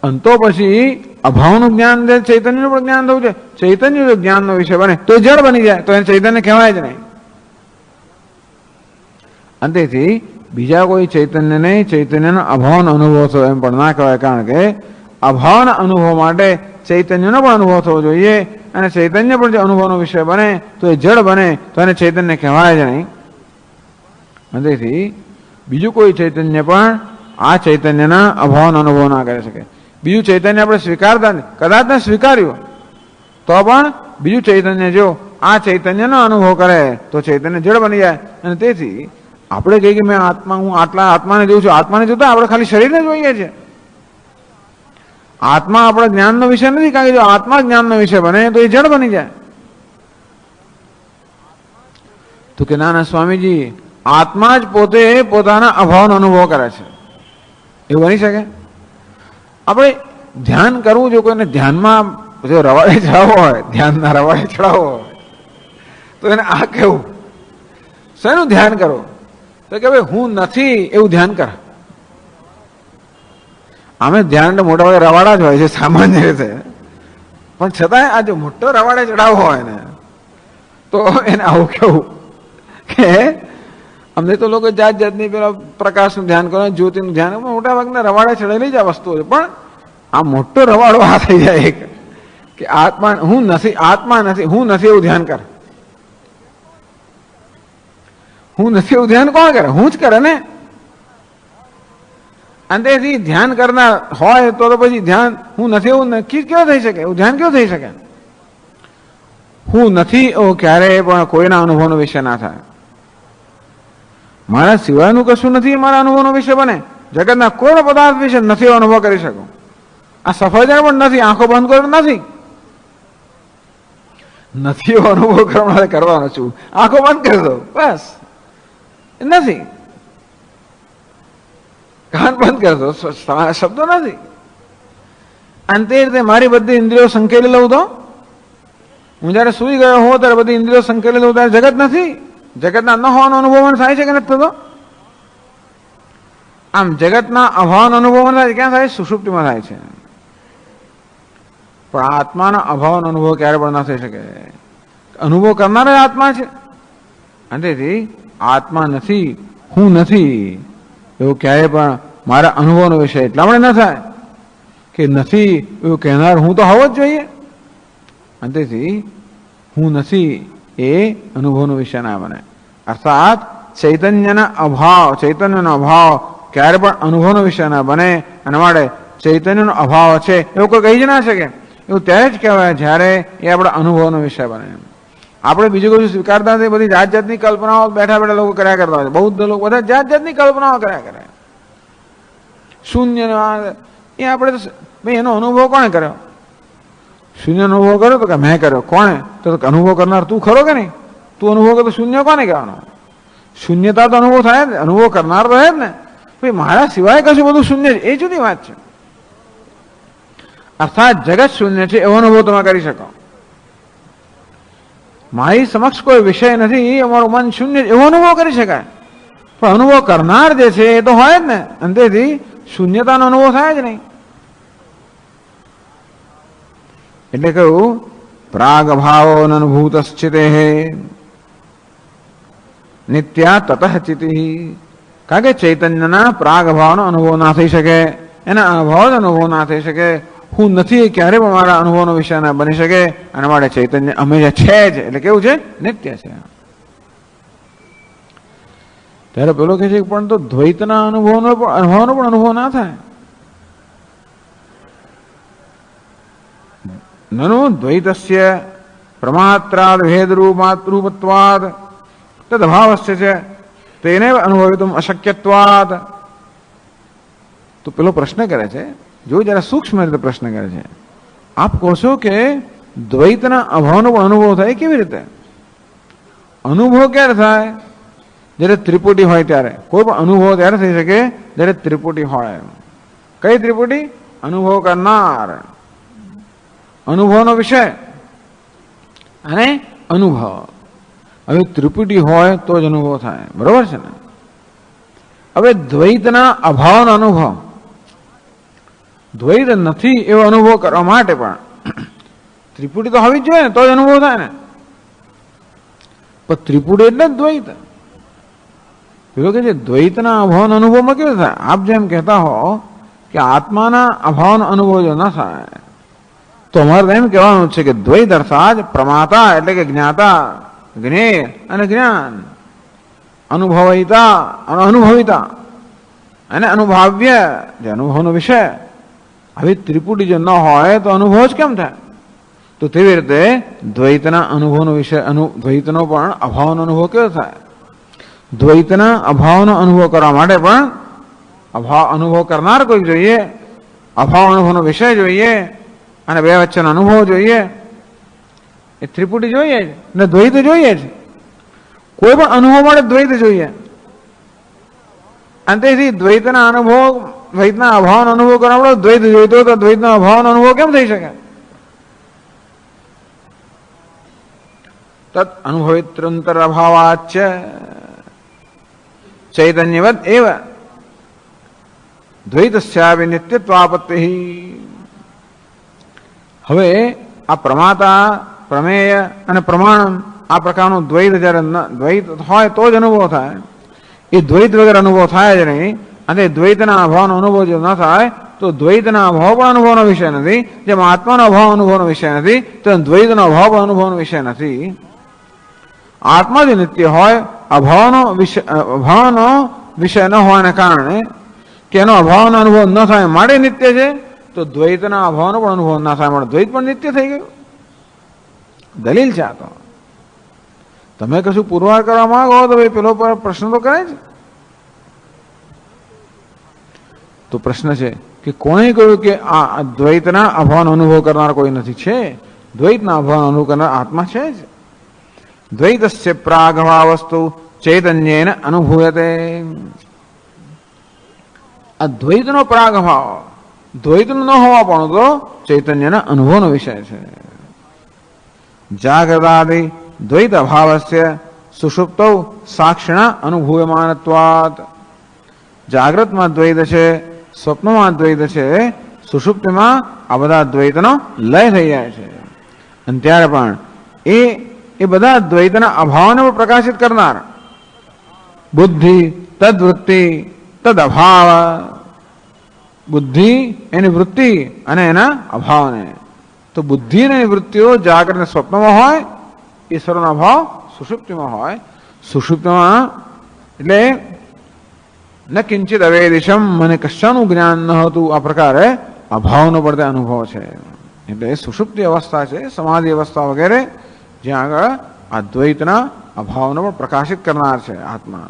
અંતો પછી અભાવનું જ્ઞાન દે, ચૈતન્યનું પણ જ્ઞાન થવું છે. ચૈતન્ય જો જ્ઞાનનો વિષય બને તો એ જળ બની જાય, તો એને ચૈતન્ય કહેવાય જ નહીં. અંતેથી બીજા કોઈ ચૈતન્યને ચૈતન્યનો અભાવનો અનુભવ થયો એમ પણ ના કહેવાય, કારણ કે અભાવના અનુભવ માટે ચૈતન્યનો પણ અનુભવ થવો જોઈએ, અને ચૈતન્ય પણ જો અનુભવનો વિષય બને તો એ જળ બને, તો એને ચૈતન્ય કહેવાય જ નહીં. અંતેથી બીજું કોઈ ચૈતન્ય પણ આ ચૈતન્યના અભાવનો અનુભવ ના કરી શકે. બીજું ચૈતન્ય આપણે સ્વીકારતા નહીં, કદાચ ને સ્વીકાર્યું તો પણ બીજું ચૈતન્ય જો આ ચૈતન્યનો અનુભવ કરે તો ચૈતન્ય જળ બની જાય. અને તેથી આપણે કહીએ કે મેં આત્મા, હું આટલા આત્માને જોઉં છું, આત્માને જોતા આપણે ખાલી શરીરને જોઈએ છીએ. આત્મા આપણા જ્ઞાનનો વિષય નથી, કારણ કે જો આત્મા જ્ઞાનનો વિષય બને તો એ જળ બની જાય. તો કે ના ના સ્વામીજી, આત્મા જ પોતે પોતાના અભાવનો અનુભવ કરે છે એવું બની શકે? આપણે ધ્યાન કરવું, જો કોઈને ધ્યાનમાં જો રવાડે ચડાવવો હોય, ધ્યાનના રવાડે ચડાવવો હોય તો એને આ કહેવું, શેનું ધ્યાન કરો? તો કે ભાઈ હું નથી એવું ધ્યાન કર. અમે ધ્યાન મોટા ભાગે રવાડા જ હોય છે સામાન્ય રીતે, પણ છતાંય આ જો મોટો રવાડે ચડાવવો હોય ને તો એને આવું કેવું કે અમને તો લોકો જાત જાતની પેલા પ્રકાશનું ધ્યાન કરો, જ્યોતિનું ધ્યાન, મોટા ભાગના રવાડે ચડેલી જ આ વસ્તુઓ છે. પણ આ મોટો રવાડો આ થઈ જાય કે આત્મા હું નથી, આત્મા નથી, હું નથી એવું ધ્યાન કર. હું નથી એવું ધ્યાન કોણ કરે? હું જ કરે ને. અંતેથી ધ્યાન કરનાર હોય તો પછી ધ્યાન હું નથી એવું નક્કી કેવું થઈ શકે? એવું ધ્યાન કેવું થઈ શકે? હું નથી એવું ક્યારેય પણ કોઈના અનુભવનો વિષય ના થાય. મારા સિવાયનું કશું નથી મારા અનુભવનો વિષય બને. જગતના કોઈ પદાર્થ વિશે નથી એવો અનુભવ કરી શકું. આ સફરજન પણ નથી, આંખો બંધ કરો નથી, નથી એવો અનુભવ કરવાનો છું, આંખો બંધ કરી દો બસ. નથી, કાન બંધ કરી દો, શબ્દો નથી. અને તે રીતે મારી બધી ઇન્દ્રિયો સંકેલી લઉં તો હું જયારે સુઈ ગયો હોઉં ત્યારે બધી ઇન્દ્રિયો સંકેલી લઉં ત્યારે જગત નથી. જગતના ન હોવાનો અનુભવ મને થાય છે કે નથી થતો? આમ જગતના અભાવનો અનુભવ મને ક્યાં થાય? સુષુપ્તિમાં થાય છે. પણ આત્માના અભાવનો અનુભવ ક્યારે પણ ના થઈ શકે. અનુભવ કરનાર જ આત્મા છે. અને તેથી આત્મા નથી, હું નથી એવું ક્યારે પણ મારા અનુભવનો વિષય એટલા માટે ન થાય કે નથી એવું કહેનાર હું તો હોવો જ જોઈએ. અને તેથી હું નથી એ અનુભવનો વિષય ના બને. અર્થાત ચૈતન્યનો અભાવ ક્યારે પણ અનુભવનો વિષય ના બને. અને માટે ચૈતન્યનો અભાવ છે એવું કોઈ કહી જ ના શકે. એવું ત્યારે જ કહેવાય જ્યારે એ આપણા અનુભવનો વિષય બને. આપણે બીજું કશું સ્વીકારતા નથી. બધી જાત જાતની કલ્પનાઓ બેઠા બેઠા લોકો કર્યા કરતા હોય છે. બૌદ્ધ લોકો બધા જાત જાતની કલ્પનાઓ કર્યા કરે. શૂન્ય એ આપણે ભાઈ એનો અનુભવ કોણે કર્યો? શૂન્ય અનુભવ કર્યો તો કે મેં કર્યો. કોણે? તો અનુભવ કરનાર તું ખરો કે નહીં? તું અનુભવ કરતો શૂન્ય કોને કહેવાનો? શૂન્યતા તો અનુભવ થાય જ, અનુભવ કરનાર તો હે જ ને. ભાઈ મારા સિવાય કશું બધું શૂન્ય છે એ જુદી વાત છે. અર્થાત જગત શૂન્ય છે એવો અનુભવ તમે કરી શકો. મારી સમક્ષ કોઈ વિષય નથી, અમારું મન શૂન્ય એવો અનુભવ કરી શકાય. પણ અનુભવ કરનાર જે છે એ તો હોય જ ને. અને તેથી શૂન્યતાનો અનુભવ થાય જ નહીં. એટલે કહ્યું પ્રાગ ભાવો અનુભૂત સ્થિતે નિત્યા તતઃ ચિતિ. કારણ કે ચૈતન્યના પ્રાગ ભાવનો અનુભવ ના થઈ શકે, એના અભાવ અનુભવ ના થઈ શકે. હું નથી એ ક્યારે પણ મારા અનુભવનો વિષય ના બની શકે. અને માટે ચૈતન્ય હંમેશા છે જ. એટલે કેવું છે? નિત્ય છે. ત્યારે પેલો કહે છે પણ તો દ્વૈતના અભાવનો પણ અનુભવ ના થાય. નનુ દ્વૈતસ્ય પ્રમાત્રાદ ભેદ રૂપત્વાદ તદ અભાવસ્ય છે તેને અનુભવિતુમ અશક્યત્વાદ. તો પેલો પ્રશ્ન કરે છે, જો જરા સૂક્ષ્મ રીતે પ્રશ્ન કરે છે. આપ કહો છો કે દ્વૈતના અભાવનો પણ અનુભવ થાય. કેવી રીતે? અનુભવ ક્યારે થાય? જ્યારે ત્રિપુટી હોય ત્યારે. કોઈ પણ અનુભવ ત્યારે થઈ શકે જ્યારે ત્રિપુટી હોય. કઈ ત્રિપુટી? અનુભવ કરનાર, અનુભવનો વિષય અને અનુભવ. હવે ત્રિપુટી હોય તો જ અનુભવ થાય. બરોબર છે ને? હવે દ્વૈતના અભાવનો અનુભવ, દ્વૈત નથી એવો અનુભવ કરવા માટે પણ ત્રિપુટી તો હોવી જ જોઈએ ને, તો જ અનુભવ થાય ને. પણ ત્રિપુટી એટલે જ દ્વૈત. પેલો કે છે દ્વૈતના અભાવનો અનુભવમાં કેવું થાય? આપ જેમ કહેતા હો કે આત્માના અભાવનો અનુભવ જો ન થાય તો અમારે એમ કહેવાનું છે કે દ્વૈત અર્થાત પ્રમાતા એટલે કે જ્ઞાતા, જ્ઞેય અને જ્ઞાન, અનુભવિતા અને અનુભવિતા અને અનુભાવ્ય જે અનુભવનો વિષય. આવી ત્રિપુટી જો ન હોય તો અનુભવ જ કેમ થાય? તો તેવી રીતે દ્વૈતના અનુભવનો વિષય, દ્વૈતનો પણ અભાવનો અનુભવ કેવો થાય? દ્વૈતના અભાવનો અનુભવ કરવા માટે પણ અનુભવ કરનાર કોઈ જોઈએ, અભાવ અનુભવનો વિષય જોઈએ અને બે વચ્ચેનો અનુભવ જોઈએ. એ ત્રિપુટી જોઈએ જ ને દ્વૈત જોઈએ જ. કોઈ પણ અનુભવ માટે દ્વૈત જોઈએ. અને તેથી દ્વૈતના અભાવનો અનુભવ કરવા માટે દ્વૈત જોઈતો તો દ્વૈતના અભાવનો અનુભવ કેમ થઈ શકે? તત અનુભવિત્રંતર અભાવાચ ચૈતન્યવદ એવ દ્વૈતસ્યાપી નિત્યત્વાપત્તિ. હવે આ પ્રમાતા, પ્રમેય અને પ્રમાણ આ પ્રકારનું દ્વૈત જ્યારે દ્વૈત હોય તો જ અનુભવ થાય. એ દ્વૈત વગર અનુભવ થાય જ નહીં. અને દ્વૈતના અભાવનો અનુભવ જો ન થાય તો દ્વૈતના અભાવ પણ અનુભવનો વિષય નથી. જેમ આત્માનો અભાવ અનુભવનો વિષય નથી તો દ્વૈતનો અભાવ પણ અનુભવનો વિષય નથી. આત્મા જે નિત્ય હોય, અભાવનો વિષય ન હોવાને કારણે કે એનો અભાવનો અનુભવ ન થાય માટે નિત્ય છે. તો દ્વૈતના અભાવનો પણ અનુભવ ના થાય માટે દ્વૈત પણ નિત્ય થઈ ગયું. દલીલ છે આ તો. તમે કશું પુરવાર કરવા માંગો તો ભાઈ પેલો પ્રશ્ન તો કરે છે. તો પ્રશ્ન છે કે કોણે કહ્યું કે આ દ્વૈતના અભાવનો અનુભવ કરનાર કોઈ નથી? છે. દ્વૈતના અભાવનો અનુભવ કરનાર આત્મા છે જ. દ્વૈતસ્ય પ્રાગભાવ વસ્તુ ચૈતન્યેન અનુભૂયતે. આ દ્વૈતનો પ્રાગભાવ, દ્વૈતનો ન હોવા પણ તો ચૈતન્યના અનુભવનો વિષય છે. જાગ્રતાદિ દ્વૈત અભાવસ્ય સુષુપ્તૌ સાક્ષિણા અનુભૂયમાનત્વાत्. જાગ્રતમાં દ્વૈત છે, સ્વપ્નમાં દ્વૈત છે, સુષુપ્તિમાં આ બધા દ્વૈતનો લય થઈ જાય છે. અને ત્યારે પણ એ બધા દ્વૈતના અભાવને પણ પ્રકાશિત કરનાર બુદ્ધિ તદ્વૃત્તિ તદ અભાવ, બુદ્ધિ એની વૃત્તિ અને એના અભાવને. તો બુદ્ધિ અને વૃત્તિઓ જાગ્રત અને સ્વપ્નમાં હોય, ઈશ્વરનો અભાવ સુષુપ્તિમાં હોય. સુષુપ્તિમાં એટલે ન કિંચિત અવેદિશમ, મને કશાનું જ્ઞાન ન હતું, આ પ્રકારે અભાવનો પડતે અનુભવ છે. એટલે સુષુપ્તિ અવસ્થા છે, સમાધિ અવસ્થા વગેરે, જ્યાં આગળ આ દ્વૈતના અભાવનો પણ પ્રકાશિત કરનાર છે આત્મા.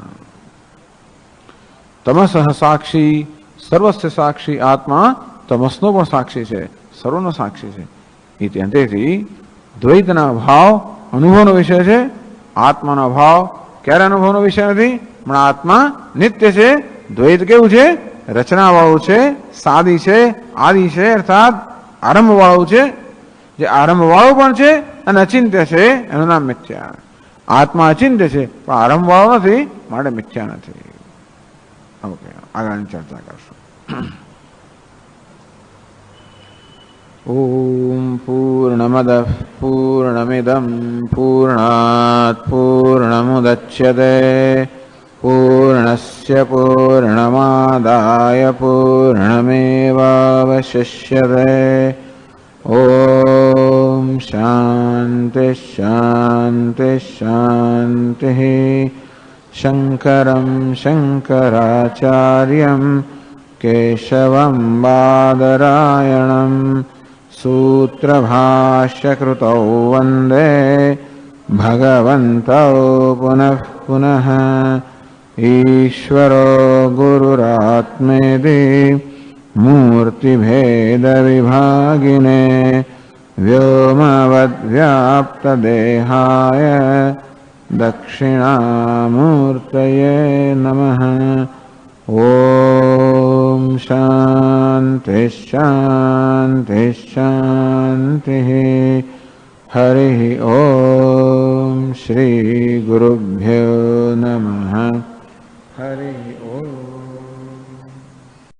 તમસ સાક્ષી સર્વસ્ય સાક્ષી, આત્મા તમસનો પણ સાક્ષી છે, સર્વનો સાક્ષી છે. તેથી દ્વૈતના અભાવ અનુભવનો વિષય છે, આત્માનો અભાવ ક્યારે અનુભવનો વિષય નથી. પણ આત્મા નિત્ય છે, દ્વૈત કેવું છે, રચનાવાળું છે, સાદી છે, આદિ છે, અર્થાત આરંભવાળું છે. જે આરંભવાળું પણ છે અને અચિંત્ય છે, એનું નામ મિથ્યા. આત્મા અચિંત્ય છે પણ આરંભવાળો નથી, માટે મિથ્યા નથી. ઓકે, આગળની ચર્ચા કરશું. ઓમ પૂર્ણમદ પૂર્ણમિદમ પૂર્ણાત પૂર્ણમુદચ્યતે પૂર્ણસ્ય પૂર્ણમાદાય પૂર્ણમેવાવશિષ્યતે. ઓમ શાંતિ શાંતિ શાંતિ. શંકરં શંકરાચાર્યં કેશવં બાદરાયણં सूत्रभाष्यकृतौ वन्दे भगवन्तौ पुनः पुनः. ईश्वरो गुरुरात्मेति मूर्तिभेदविभागिने व्योमवद्व्याप्तदेहाय दक्षिणामूर्तये नमः. ओम शांति शांति शांति. हरि ओम श्री